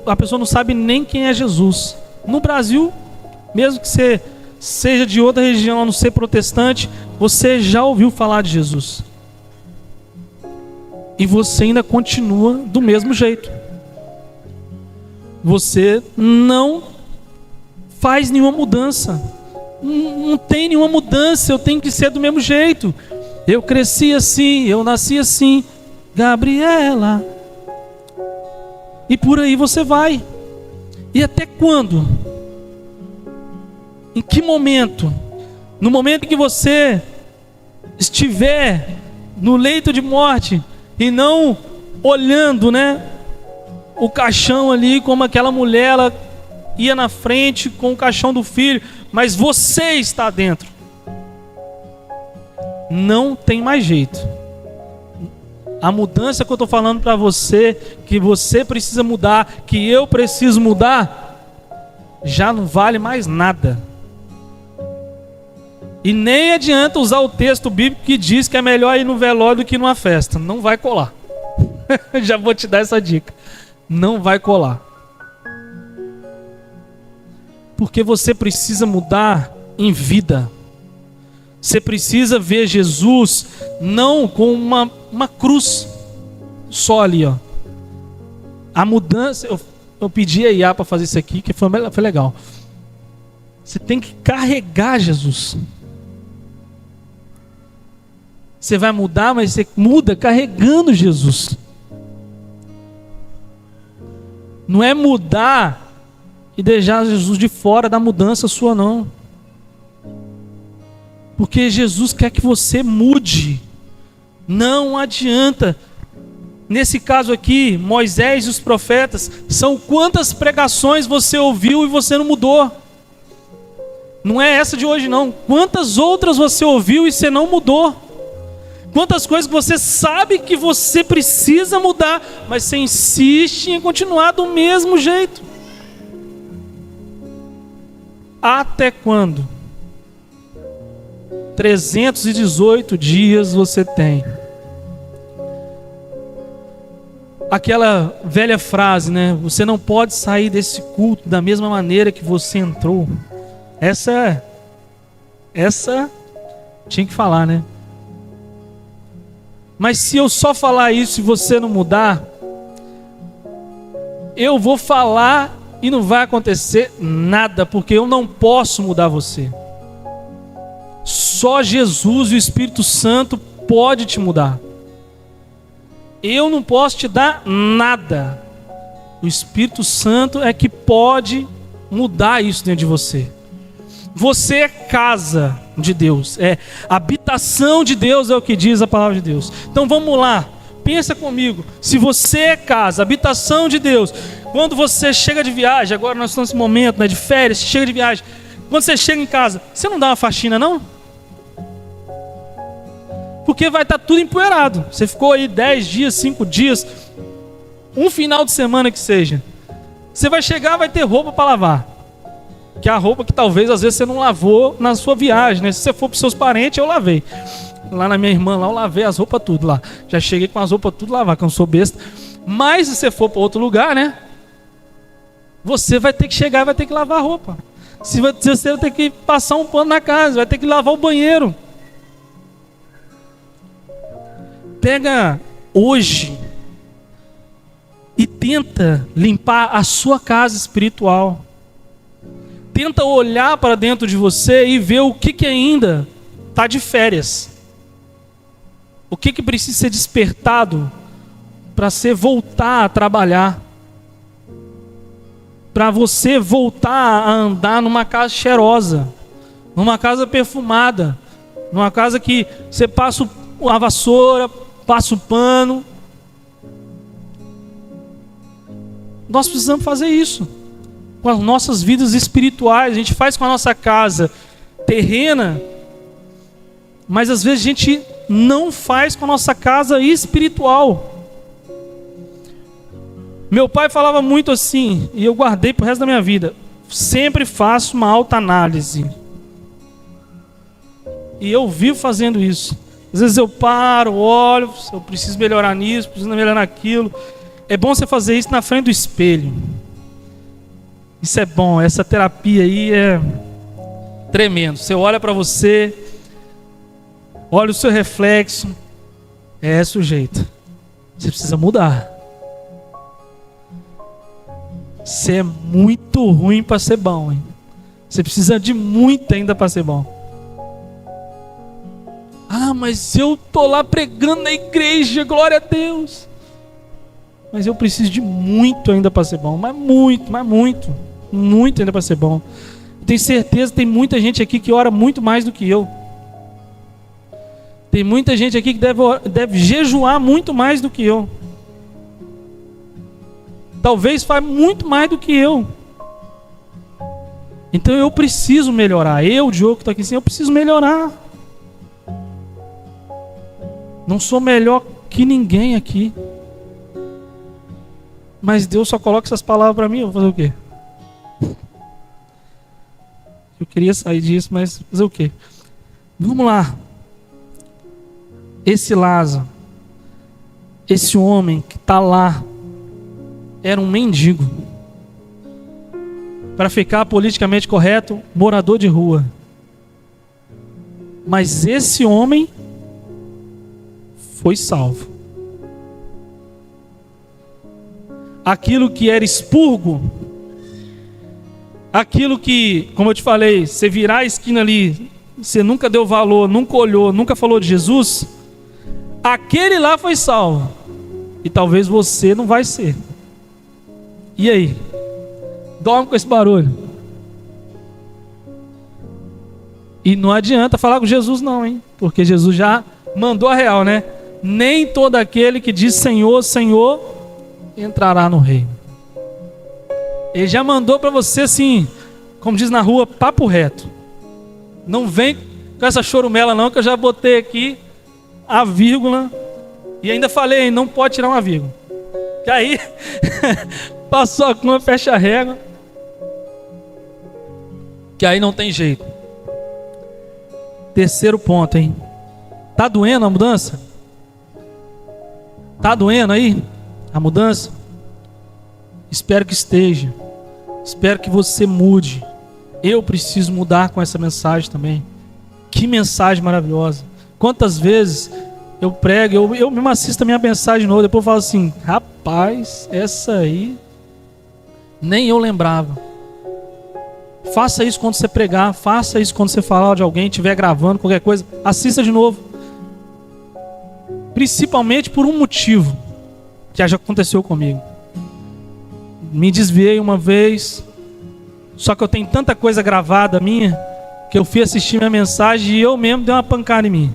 a pessoa não sabe nem quem é Jesus. No Brasil, mesmo que você seja de outra religião, a não ser protestante, você já ouviu falar de Jesus. E você ainda continua do mesmo jeito. Você não faz nenhuma mudança. Não tem nenhuma mudança, eu tenho que ser do mesmo jeito. Eu cresci assim, eu nasci assim. Gabriela. E por aí você vai. E até quando? Em que momento? No momento em que você estiver no leito de morte e não olhando, né, o caixão ali, como aquela mulher, ela ia na frente com o caixão do filho, mas você está dentro. Não tem mais jeito. A mudança que eu estou falando para você, que você precisa mudar, que eu preciso mudar, já não vale mais nada. E nem adianta usar o texto bíblico que diz que é melhor ir no velório do que numa festa. Não vai colar. Já vou te dar essa dica. Não vai colar. Porque você precisa mudar em vida. Você precisa ver Jesus não com uma cruz só ali, ó. A mudança, eu pedi a Iá para fazer isso aqui, que foi legal. Você tem que carregar Jesus. Você vai mudar, mas você muda carregando Jesus. Não é mudar e deixar Jesus de fora da mudança sua, não. Porque Jesus quer que você mude. Não adianta. Nesse caso aqui, Moisés e os profetas, são quantas pregações você ouviu e você não mudou. Não é essa de hoje não. Quantas outras você ouviu e você não mudou. Quantas coisas que você sabe que você precisa mudar, mas você insiste em continuar do mesmo jeito. Até quando? 318 dias você tem. Aquela velha frase, né? Você não pode sair desse culto da mesma maneira que você entrou. Essa tinha que falar, né? Mas se eu só falar isso e você não mudar, eu vou falar e não vai acontecer nada, porque eu não posso mudar você. Só Jesus e o Espírito Santo pode te mudar. Eu não posso te dar nada. O Espírito Santo é que pode mudar isso dentro de você. Você é casa de Deus, é habitação de Deus, é o que diz a palavra de Deus. Então vamos lá, pensa comigo. Se você é casa, habitação de Deus, quando você chega de viagem, agora nós estamos nesse momento, né, de férias, você chega de viagem, quando você chega em casa, você não dá uma faxina não? Porque vai estar tudo empoeirado. Você ficou aí 10 dias, 5 dias, um final de semana que seja. Você vai chegar, vai ter roupa para lavar. Que é a roupa que talvez às vezes você não lavou na sua viagem, né? Se você for para os seus parentes, eu lavei. Lá na minha irmã, lá eu lavei as roupas tudo lá. Já cheguei com as roupas tudo lavar, que eu não sou besta. Mas se você for para outro lugar, né? Você vai ter que chegar e vai ter que lavar a roupa. Se você vai ter que passar um pano na casa, vai ter que lavar o banheiro. Pega hoje e tenta limpar a sua casa espiritual. Tenta olhar para dentro de você e ver o que ainda está de férias. O que precisa ser despertado para você voltar a trabalhar. Para você voltar a andar numa casa cheirosa, numa casa perfumada, numa casa que você passa a vassoura, passa o pano. Nós precisamos fazer isso com as nossas vidas espirituais. A gente faz com a nossa casa terrena, mas às vezes a gente não faz com a nossa casa espiritual. Meu pai falava muito assim, e eu guardei pro resto da minha vida: sempre faço uma autoanálise. E eu vivo fazendo isso. Às vezes eu paro, olho, eu preciso melhorar nisso, preciso melhorar naquilo. É bom você fazer isso na frente do espelho. Isso é bom, essa terapia aí é tremendo. Você olha para você, olha o seu reflexo, é sujeito. Você precisa mudar. Você é muito ruim para ser bom, hein? Você precisa de muito ainda para ser bom. Ah, mas eu tô lá pregando na igreja, glória a Deus. Mas eu preciso de muito ainda para ser bom, mas muito ainda para ser bom. Tenho certeza que tem muita gente aqui que ora muito mais do que eu. Tem muita gente aqui que deve jejuar muito mais do que eu. Talvez faz muito mais do que eu. Então eu preciso melhorar. Eu, o Diogo que está aqui assim, eu preciso melhorar. Não sou melhor que ninguém aqui. Mas Deus só coloca essas palavras para mim, eu vou fazer o quê? Eu queria sair disso, mas fazer o quê? Vamos lá. Esse Lázaro, esse homem que está lá, era um mendigo. Para ficar politicamente correto, morador de rua. Mas esse homem foi salvo. Aquilo que era expurgo, aquilo que, como eu te falei, você virar a esquina ali, você nunca deu valor, nunca olhou, nunca falou de Jesus, aquele lá foi salvo. E talvez você não vai ser. E aí? Dorme com esse barulho. E não adianta falar com Jesus não, hein? Porque Jesus já mandou a real, né? Nem todo aquele que diz Senhor, Senhor, entrará no reino. Ele já mandou para você assim, como diz na rua, papo reto. Não vem com essa chorumela não, que eu já botei aqui a vírgula e ainda falei, não pode tirar uma vírgula. Que aí, passou a conta, fecha a régua. Que aí não tem jeito. Terceiro ponto, hein? Tá doendo a mudança? Tá doendo aí a mudança? Espero que esteja. Espero que você mude. Eu preciso mudar com essa mensagem também. Que mensagem maravilhosa. Quantas vezes eu prego, eu mesmo assisto a minha mensagem de novo, depois eu falo assim, rapaz, essa aí nem eu lembrava. Faça isso quando você pregar, faça isso quando você falar de alguém, estiver gravando, qualquer coisa, assista de novo. Principalmente por um motivo que já aconteceu comigo. Me desviei uma vez, só que eu tenho tanta coisa gravada minha, que eu fui assistir minha mensagem e eu mesmo dei uma pancada em mim.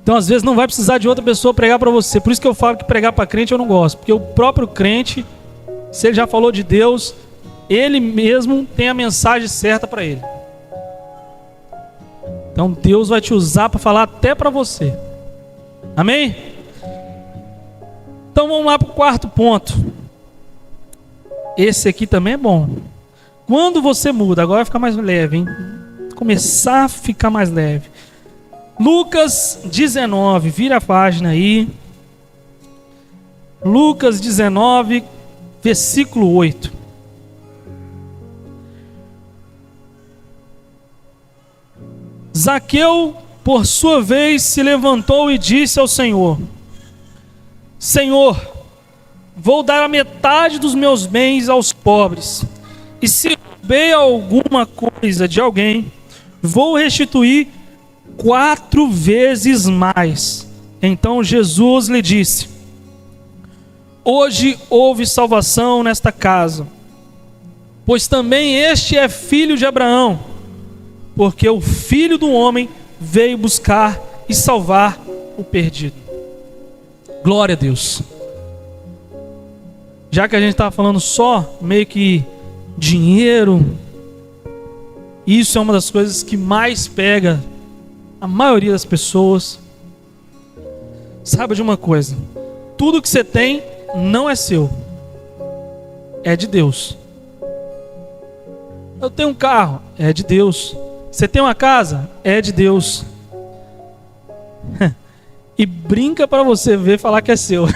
Então às vezes não vai precisar de outra pessoa pregar para você. Por isso que eu falo que pregar para crente eu não gosto, porque o próprio crente, se ele já falou de Deus, ele mesmo tem a mensagem certa para ele. Então Deus vai te usar para falar até para você. Amém? Então vamos lá para o quarto ponto. Esse aqui também é bom. Quando você muda, agora vai ficar mais leve, hein? Começar a ficar mais leve. Lucas 19, vira a página aí. Lucas 19, versículo 8. Zaqueu, por sua vez, se levantou e disse ao Senhor: Senhor, vou dar a metade dos meus bens aos pobres, e se roubei alguma coisa de alguém, vou restituir 4 vezes mais. Então Jesus lhe disse: hoje houve salvação nesta casa, pois também este é filho de Abraão, porque o Filho do Homem veio buscar e salvar o perdido. Glória a Deus. Já que a gente está falando só meio que dinheiro, isso é uma das coisas que mais pega a maioria das pessoas. Saiba de uma coisa: tudo que você tem não é seu, é de Deus. Eu tenho um carro, é de Deus. Você tem uma casa, é de Deus. E brinca para você ver falar que é seu.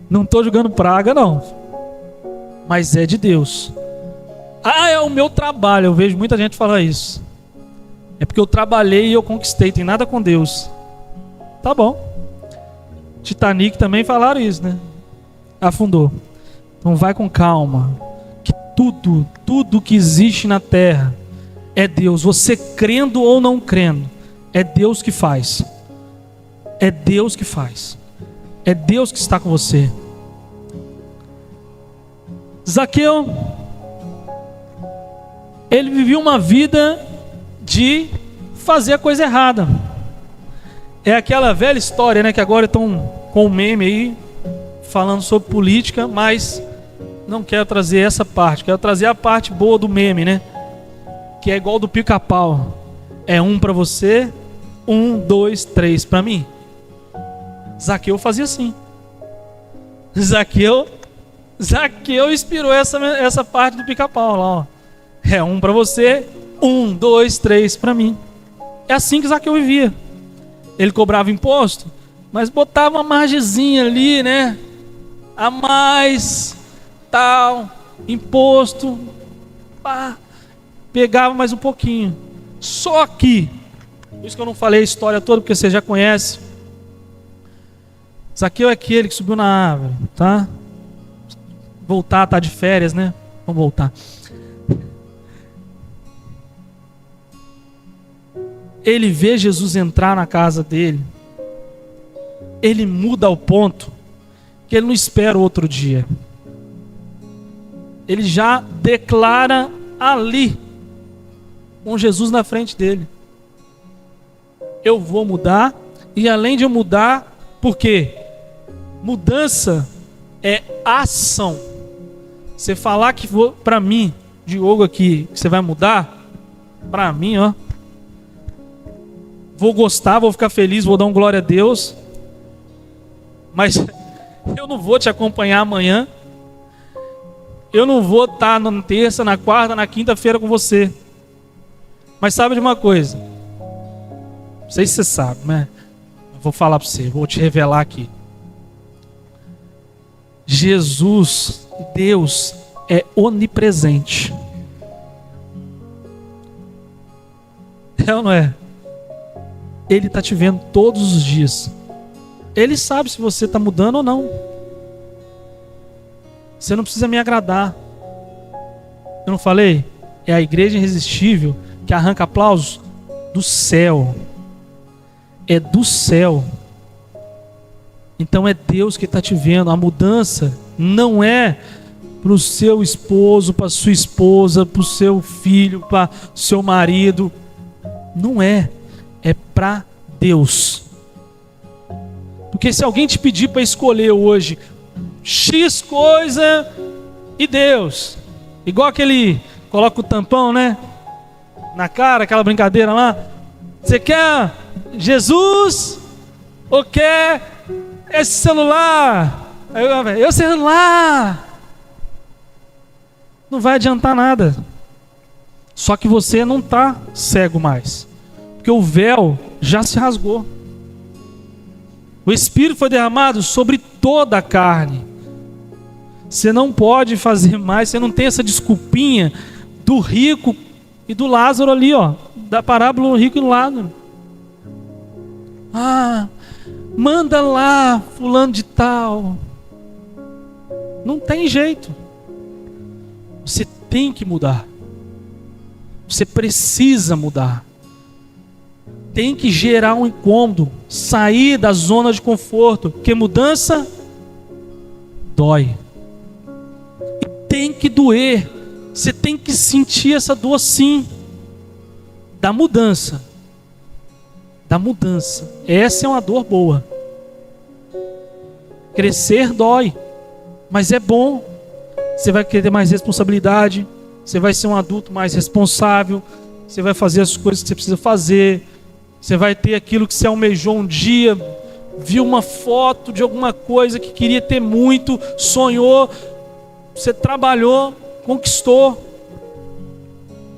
Não estou jogando praga não, mas é de Deus. Ah, é o meu trabalho. Eu vejo muita gente falar isso. É porque eu trabalhei e eu conquistei. Tem nada com Deus. Tá bom. Titanic também falaram isso, né? Afundou. Então vai com calma. Que tudo que existe na terra é Deus. Você crendo ou não crendo, é Deus que faz. É Deus que faz. É Deus que está com você. Zaqueu, ele vivia uma vida de fazer a coisa errada. É aquela velha história, né? Que agora estão com o meme aí, falando sobre política, mas não quero trazer essa parte. Quero trazer a parte boa do meme, né? Que é igual do pica-pau. É 1 para você, 1, 2, 3 para mim. Zaqueu fazia assim. Zaqueu inspirou essa parte do pica-pau lá, ó. É 1 para você, 1, 2, 3 para mim. É assim que Zaqueu vivia. Ele cobrava imposto, mas botava uma margezinha ali, né? A mais, tal, imposto, pá. pegava mais um pouquinho. Só que, por isso que eu não falei a história toda, porque você já conhece. Zaqueu é aquele que subiu na árvore, tá? Voltar, tá de férias, né? Vamos voltar. Ele vê Jesus entrar na casa dele. Ele muda ao ponto que ele não espera o outro dia. Ele já declara ali, com Jesus na frente dele: eu vou mudar. E além de eu mudar, por quê? Mudança é ação. Você falar que para mim, Diogo aqui, que você vai mudar, para mim, ó, vou gostar, vou ficar feliz, vou dar um glória a Deus, mas eu não vou te acompanhar amanhã. Eu não vou estar na terça, na quarta, na quinta-feira com você. Mas sabe de uma coisa? Não sei se você sabe, né? Eu vou falar para você, vou te revelar aqui. Jesus, Deus, é onipresente. É ou não é? Ele está te vendo todos os dias. Ele sabe se você está mudando ou não. Você não precisa me agradar. Eu não falei? É a igreja irresistível que arranca aplausos do céu. É do céu. Então é Deus que está te vendo. A mudança não é para o seu esposo, para a sua esposa, para o seu filho, para o seu marido. Não é. É para Deus. Porque se alguém te pedir para escolher hoje X coisa e Deus, igual aquele, coloca o tampão, né, na cara, aquela brincadeira lá, você quer Jesus ou quer esse celular? Eu celular. Não vai adiantar nada. Só que você não está cego mais, porque o véu já se rasgou. O Espírito foi derramado sobre toda a carne. Você não pode fazer mais. Você não tem essa desculpinha do rico e do Lázaro ali, ó, da parábola do rico e do Lázaro. Manda lá fulano de tal. Não tem jeito. Você tem que mudar. Você precisa mudar. Tem que gerar um incômodo, sair da zona de conforto, porque mudança dói. E tem que doer. Você tem que sentir essa dor, sim, da mudança. Da mudança. Essa é uma dor boa. Crescer dói, mas é bom. Você vai querer mais responsabilidade. Você vai ser um adulto mais responsável. Você vai fazer as coisas que você precisa fazer. Você vai ter aquilo que você almejou um dia, viu uma foto de alguma coisa que queria ter muito, sonhou, você trabalhou, conquistou.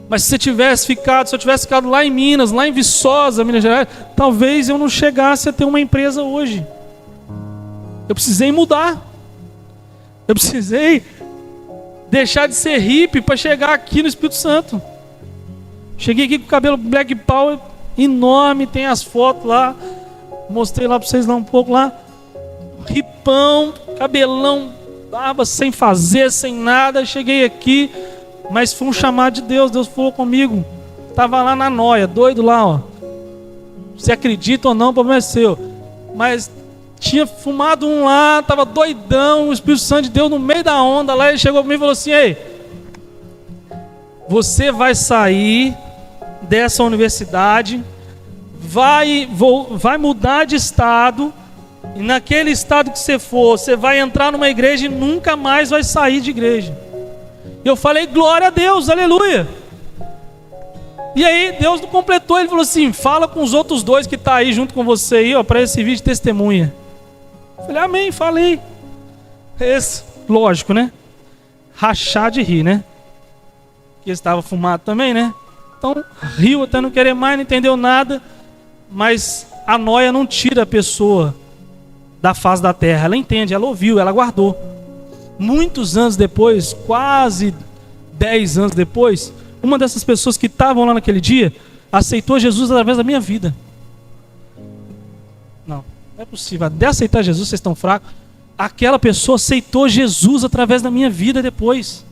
Mas se eu tivesse ficado lá em Minas, lá em Viçosa, Minas Gerais, talvez eu não chegasse a ter uma empresa hoje. Eu precisei mudar. Eu precisei deixar de ser hippie para chegar aqui no Espírito Santo. Cheguei aqui com o cabelo Black Power enorme, tem as fotos lá, mostrei lá para vocês lá um pouco lá, ripão, cabelão, barba sem fazer, sem nada. Cheguei aqui, mas foi um chamado de Deus. Deus falou comigo, estava lá na noia, doido lá, ó. Se acredita ou não, o problema é seu, mas tinha fumado um lá, estava doidão, o Espírito Santo de Deus no meio da onda lá. Ele chegou para mim e falou assim: ei, você vai sair dessa universidade, vai mudar de estado, e naquele estado que você for, você vai entrar numa igreja e nunca mais vai sair de igreja. E eu falei: glória a Deus, aleluia. E aí Deus não completou. Ele falou assim: fala com os outros dois que tá aí junto com você aí, ó, para esse vídeo de testemunha. Eu falei: amém, falei. Esse, lógico, né? Rachar de rir, né? Que estava fumado também, né? Então riu até não querer mais, não entendeu nada. Mas a noia não tira a pessoa da face da terra. Ela entende, ela ouviu, ela guardou. Muitos anos depois, quase 10 anos depois, uma dessas pessoas que estavam lá naquele dia, aceitou Jesus através da minha vida. Não é possível. Até aceitar Jesus, vocês estão fracos. Aquela pessoa aceitou Jesus através da minha vida depois.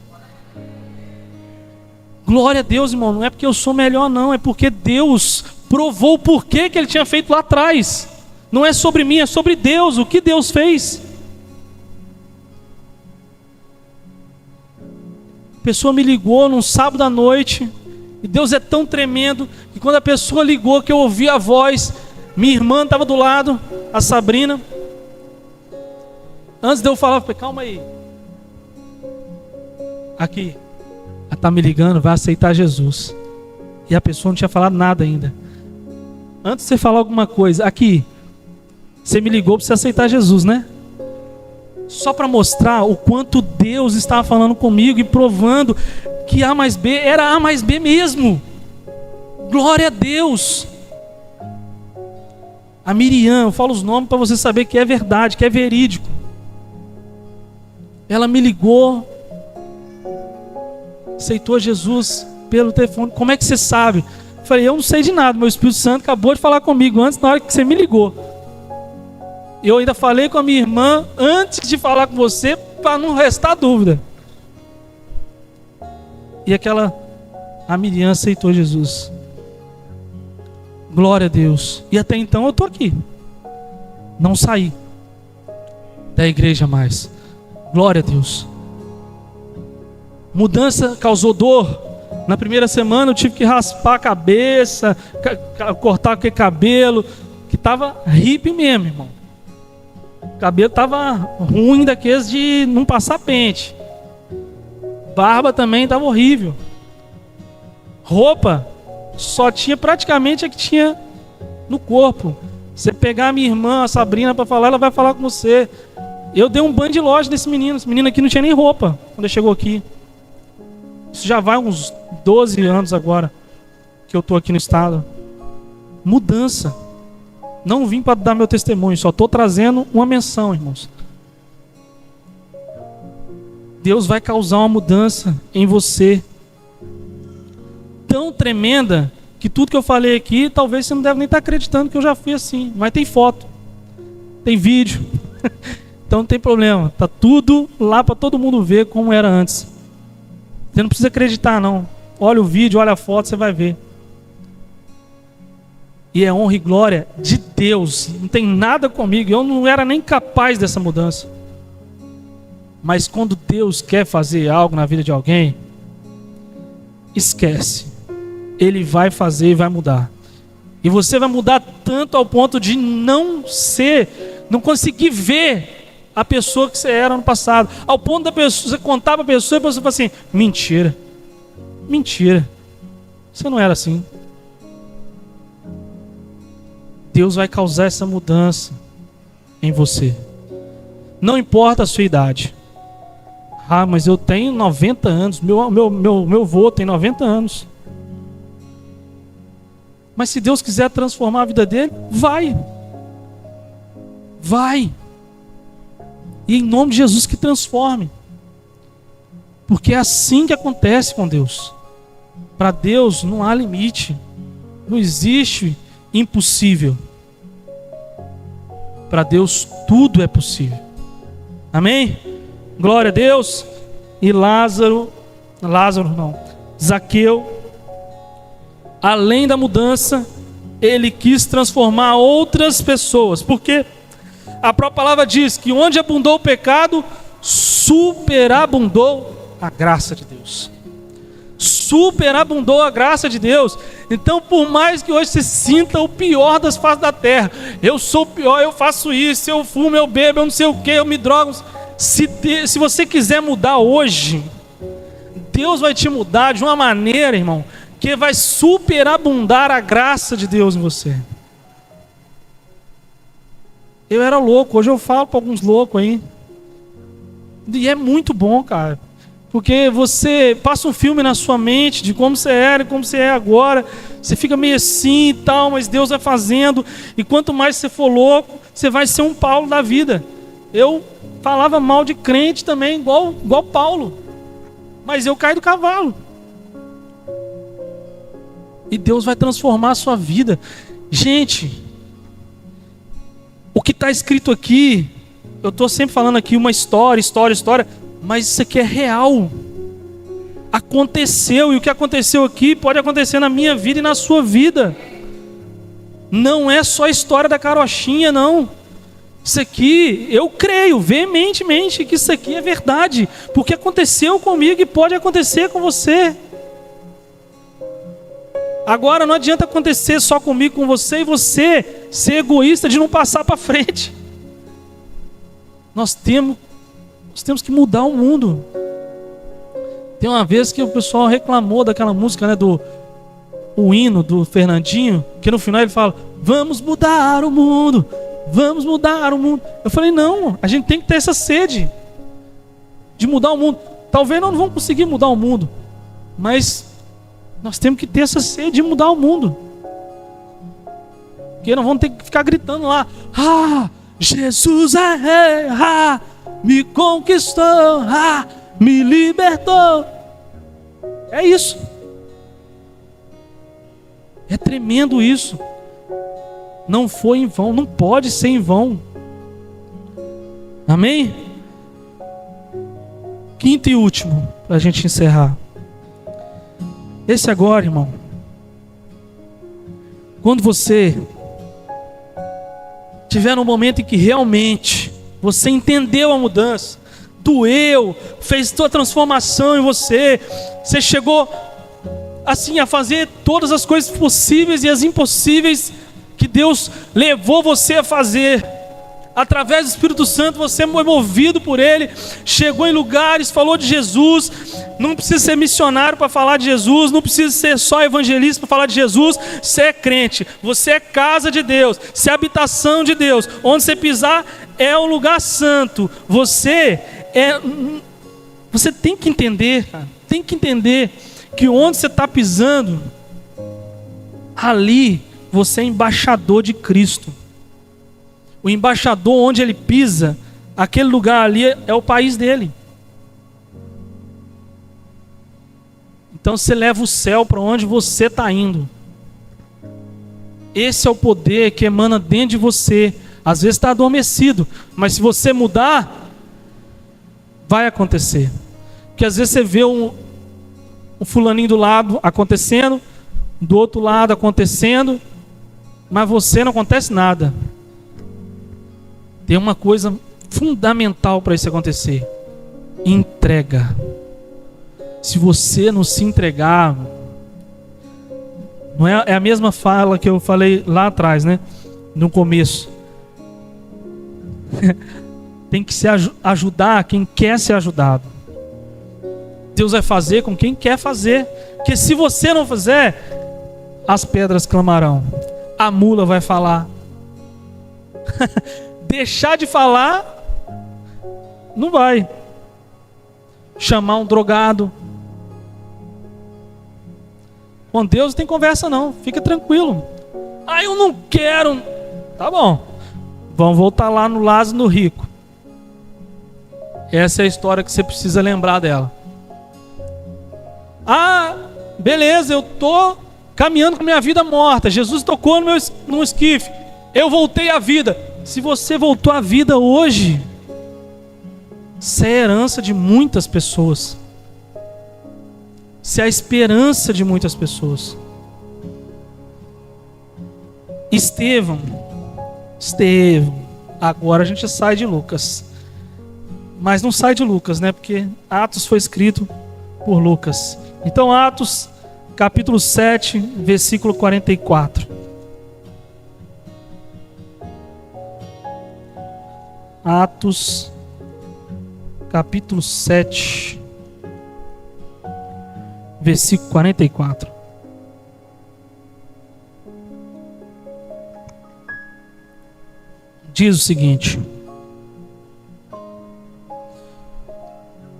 Glória a Deus, irmão. Não é porque eu sou melhor, não. É porque Deus provou o porquê que Ele tinha feito lá atrás. Não é sobre mim, é sobre Deus. O que Deus fez. A pessoa me ligou num sábado à noite. E Deus é tão tremendo que quando a pessoa ligou, que eu ouvi a voz, minha irmã estava do lado, a Sabrina. Antes de eu falar, eu falei, calma aí. Aqui. Ela está me ligando, vai aceitar Jesus. E a pessoa não tinha falado nada ainda. Antes de você falar alguma coisa, aqui. Você me ligou para você aceitar Jesus, né? Só para mostrar o quanto Deus estava falando comigo e provando que A mais B era A mais B mesmo. Glória a Deus. A Miriam, eu falo os nomes para você saber que é verdade, que é verídico. Ela me ligou, aceitou Jesus pelo telefone. Como é que você sabe? Eu falei, eu não sei de nada, meu Espírito Santo acabou de falar comigo antes, na hora que você me ligou. Eu ainda falei com a minha irmã antes de falar com você, para não restar dúvida. E a Miriam aceitou Jesus. Glória a Deus. E até então eu estou aqui. Não saí da igreja mais. Glória a Deus. Mudança causou dor. Na primeira semana eu tive que raspar a cabeça, cortar aquele cabelo, que estava hippie mesmo, irmão. O cabelo estava ruim daqueles de não passar pente. Barba também estava horrível. Roupa só tinha praticamente a que tinha no corpo. Você pegar a minha irmã, a Sabrina, para falar, ela vai falar com você. Eu dei um banho de loja desse menino. Esse menino aqui não tinha nem roupa quando ele chegou aqui. Isso já vai uns 12 anos agora que eu estou aqui no estado. Mudança. Não vim para dar meu testemunho, só estou trazendo uma menção, irmãos. Deus vai causar uma mudança em você tão tremenda que tudo que eu falei aqui, talvez você não deve nem estar acreditando que eu já fui assim. Mas tem foto, tem vídeo, então não tem problema. Tá tudo lá para todo mundo ver como era antes. Você não precisa acreditar, não. Olha o vídeo, olha a foto, você vai ver. E é honra e glória de Deus. Não tem nada comigo. Eu não era nem capaz dessa mudança. Mas quando Deus quer fazer algo na vida de alguém, esquece. Ele vai fazer e vai mudar. E você vai mudar tanto ao ponto de não conseguir ver a pessoa que você era no passado. Ao ponto da pessoa, você contar para a pessoa e a pessoa fala assim, mentira. Mentira. Você não era assim. Deus vai causar essa mudança em você. Não importa a sua idade. Ah, mas eu tenho 90 anos. Meu avô tem 90 anos. Mas se Deus quiser transformar a vida dele, vai. Vai. E em nome de Jesus que transforme. Porque é assim que acontece com Deus. Para Deus não há limite. Não existe impossível. Para Deus tudo é possível. Amém? Glória a Deus. E Zaqueu, além da mudança, ele quis transformar outras pessoas. Porque a própria palavra diz que onde abundou o pecado, superabundou a graça de Deus. Superabundou a graça de Deus. Então, por mais que hoje você sinta o pior das faces da terra, eu sou o pior, eu faço isso, eu fumo, eu bebo, eu não sei o que, eu me drogo. Se você quiser mudar hoje, Deus vai te mudar de uma maneira, irmão, que vai superabundar a graça de Deus em você. Eu era louco, hoje eu falo para alguns loucos aí. E é muito bom, cara. Porque você passa um filme na sua mente de como você era e como você é agora. Você fica meio assim e tal, mas Deus vai fazendo. E quanto mais você for louco, você vai ser um Paulo da vida. Eu falava mal de crente também, igual Paulo. Mas eu caí do cavalo. E Deus vai transformar a sua vida. Gente, o que está escrito aqui, eu estou sempre falando aqui uma história, mas isso aqui é real. Aconteceu, e o que aconteceu aqui pode acontecer na minha vida e na sua vida. Não é só a história da carochinha, não. Isso aqui, eu creio veementemente que isso aqui é verdade, porque aconteceu comigo e pode acontecer com você. Agora não adianta acontecer só comigo, com você, e você ser egoísta de não passar para frente. Nós temos que mudar o mundo. Tem uma vez que o pessoal reclamou daquela música, né, o hino do Fernandinho, que no final ele fala: vamos mudar o mundo, vamos mudar o mundo. Eu falei: não, a gente tem que ter essa sede de mudar o mundo. Talvez não vamos conseguir mudar o mundo, mas nós temos que ter essa sede de mudar o mundo. Porque não vamos ter que ficar gritando lá: ah, Jesus é rei, ah, me conquistou, ah, me libertou. É isso. É tremendo isso. Não foi em vão, não pode ser em vão. Amém? Quinto e último, para a gente encerrar. Esse agora, irmão. Quando você tiver num momento em que realmente você entendeu a mudança, doeu, fez toda a transformação em você, você chegou assim a fazer todas as coisas possíveis e as impossíveis que Deus levou você a fazer. Através do Espírito Santo você foi movido por Ele, chegou em lugares, falou de Jesus. Não precisa ser missionário para falar de Jesus, não precisa ser só evangelista para falar de Jesus. Você é crente, você é casa de Deus, você é habitação de Deus. Onde você pisar é um lugar santo. Você tem que entender, cara, tem que entender que onde você está pisando, ali você é embaixador de Cristo. O embaixador, onde ele pisa, aquele lugar ali é o país dele. Então você leva o céu para onde você está indo. Esse é o poder que emana dentro de você. Às vezes está adormecido, mas se você mudar, vai acontecer. Porque às vezes você vê um fulaninho do lado acontecendo, do outro lado acontecendo, mas você não acontece nada. Tem uma coisa fundamental para isso acontecer: entrega. Se você não se entregar, não é a mesma fala que eu falei lá atrás, né? No começo. Tem que se ajudar quem quer ser ajudado. Deus vai fazer com quem quer fazer. Porque se você não fizer, as pedras clamarão, a mula vai falar. Deixar de falar, não vai. Chamar um drogado. Com Deus não tem conversa não, fica tranquilo. Ah, eu não quero. Tá bom, vamos voltar lá no Lázaro, no rico. Essa é a história que você precisa lembrar dela. Ah, beleza, eu tô caminhando com a minha vida morta. Jesus tocou no esquife, eu voltei à vida. Se você voltou à vida hoje, você é a herança de muitas pessoas. Você é a esperança de muitas pessoas. Estevão, agora a gente sai de Lucas. Mas não sai de Lucas, né? Porque Atos foi escrito por Lucas. Então Atos, capítulo 7, versículo 44. Atos, capítulo 7, versículo 44. Diz o seguinte: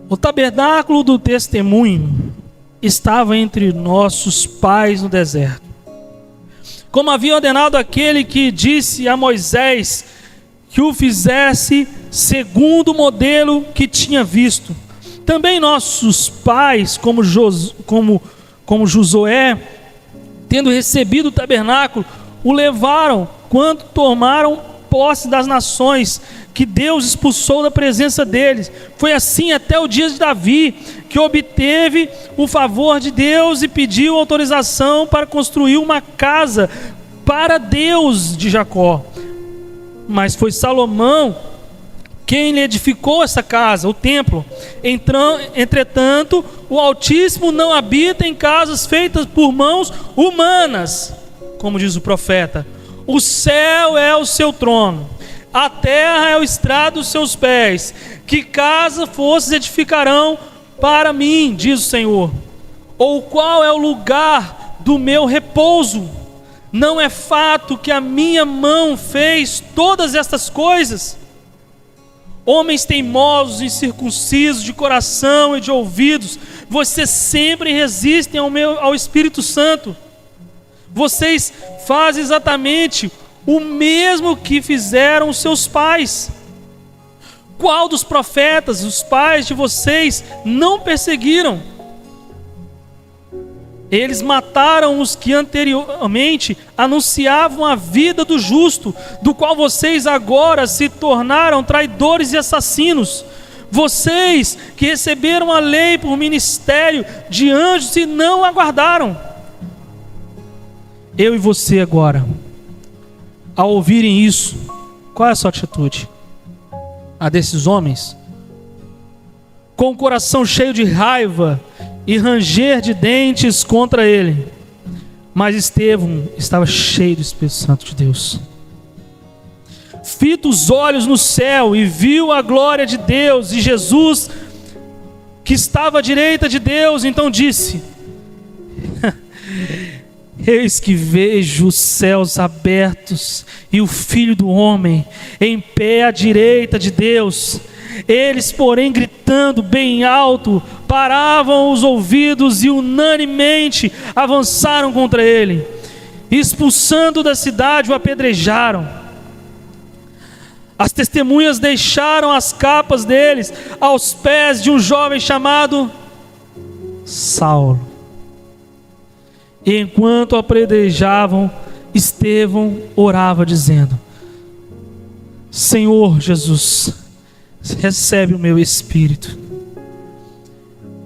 o tabernáculo do testemunho estava entre nossos pais no deserto, como havia ordenado aquele que disse a Moisés que o fizesse segundo o modelo que tinha visto. Também nossos pais, como Josué, tendo recebido o tabernáculo, o levaram quando tomaram posse das nações que Deus expulsou da presença deles. Foi assim até o dia de Davi, que obteve o favor de Deus e pediu autorização para construir uma casa para Deus de Jacó. Mas foi Salomão quem lhe edificou essa casa, o templo. Entretanto, o Altíssimo não habita em casas feitas por mãos humanas, como diz o profeta. O céu é o seu trono, a terra é o estrado dos seus pés. Que casa vocês edificarão para mim, diz o Senhor? Ou qual é o lugar do meu repouso? Não é fato que a minha mão fez todas estas coisas? Homens teimosos, incircuncisos de coração e de ouvidos, vocês sempre resistem ao Espírito Santo. Vocês fazem exatamente o mesmo que fizeram os seus pais. Qual dos profetas, os pais de vocês, não perseguiram? Eles mataram os que anteriormente anunciavam a vida do justo, do qual vocês agora se tornaram traidores e assassinos. Vocês que receberam a lei por ministério de anjos e não aguardaram. Eu e você agora, ao ouvirem isso, qual é a sua atitude? A desses homens? Com o coração cheio de raiva e ranger de dentes contra ele. Mas Estevão estava cheio do Espírito Santo de Deus. Fita os olhos no céu e viu a glória de Deus e Jesus, que estava à direita de Deus. Então disse: eis que vejo os céus abertos e o Filho do Homem em pé à direita de Deus. Eles, porém, gritando bem alto, paravam os ouvidos e unanimemente avançaram contra ele. Expulsando da cidade, o apedrejaram. As testemunhas deixaram as capas deles aos pés de um jovem chamado Saulo. E enquanto apedrejavam, Estevão orava dizendo: Senhor Jesus, recebe o meu espírito.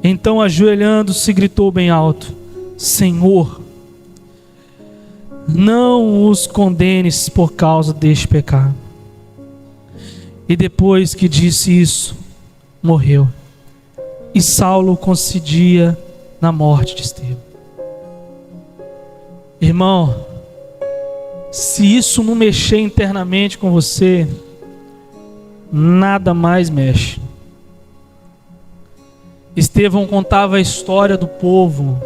Então, ajoelhando-se, gritou bem alto: Senhor, não os condenes por causa deste pecado. E depois que disse isso, morreu. E Saulo coincidia na morte de Estevão. Irmão, se isso não mexer internamente com você, nada mais mexe. Estevão contava a história do povo,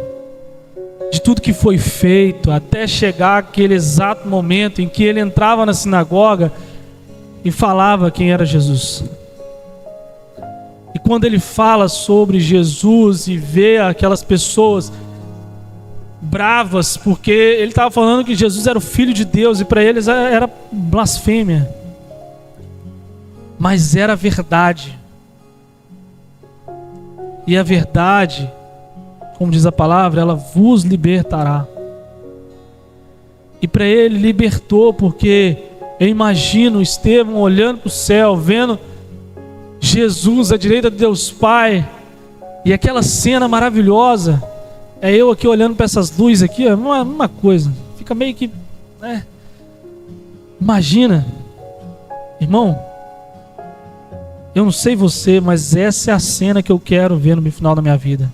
de tudo que foi feito, até chegar aquele exato momento em que ele entrava na sinagoga e falava quem era Jesus. E quando ele fala sobre Jesus e vê aquelas pessoas bravas, porque ele estava falando que Jesus era o Filho de Deus, e para eles era blasfêmia, mas era verdade. E a verdade, como diz a palavra, ela vos libertará. E para ele libertou, porque eu imagino Estevão olhando para o céu, vendo Jesus à direita de Deus Pai, e aquela cena maravilhosa. É eu aqui olhando para essas luzes aqui, é uma coisa, fica meio que, né? Imagina, irmão, eu não sei você, mas essa é a cena que eu quero ver no final da minha vida.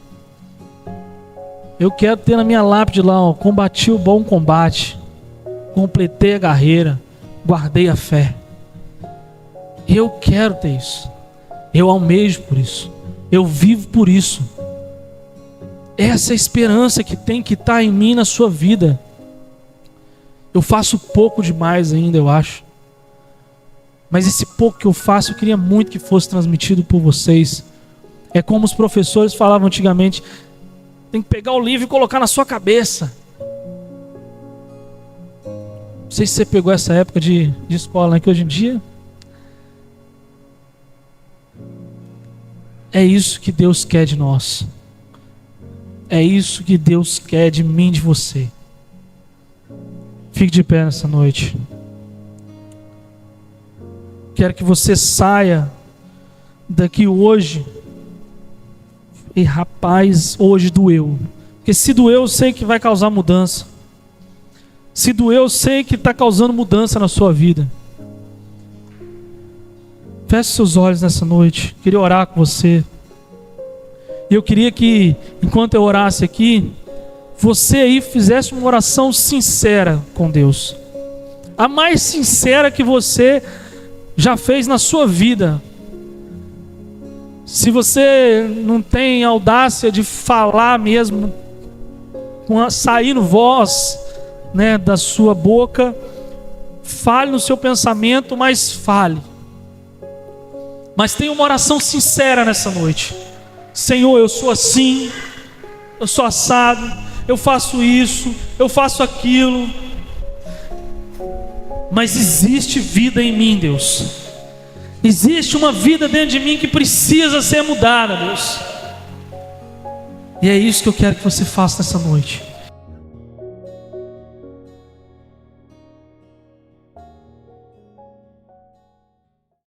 Eu quero ter na minha lápide lá, ó: combati o bom combate, completei a carreira, guardei a fé. Eu quero ter isso, eu almejo por isso, eu vivo por isso. Essa é a esperança que tem que estar em mim, na sua vida. Eu faço pouco demais ainda, eu acho. Mas esse pouco que eu faço, eu queria muito que fosse transmitido por vocês. É como os professores falavam antigamente: tem que pegar o livro e colocar na sua cabeça. Não sei se você pegou essa época de escola, né? Que hoje em dia é isso que Deus quer de nós. É isso que Deus quer de mim, de você. Fique de pé nessa noite. Quero que você saia daqui hoje. E rapaz, hoje doeu. Porque se doeu, eu sei que vai causar mudança. Se doeu, eu sei que está causando mudança na sua vida. Feche seus olhos nessa noite. Queria orar com você. E eu queria que, enquanto eu orasse aqui, você aí fizesse uma oração sincera com Deus. A mais sincera que você já fez na sua vida. Se você não tem audácia de falar mesmo, saindo voz, né, da sua boca, fale no seu pensamento, mas fale. Mas tenha uma oração sincera nessa noite. Senhor, eu sou assim, eu sou assado, eu faço isso, eu faço aquilo, mas existe vida em mim, Deus. Existe uma vida dentro de mim que precisa ser mudada, Deus. E é isso que eu quero que você faça nessa noite.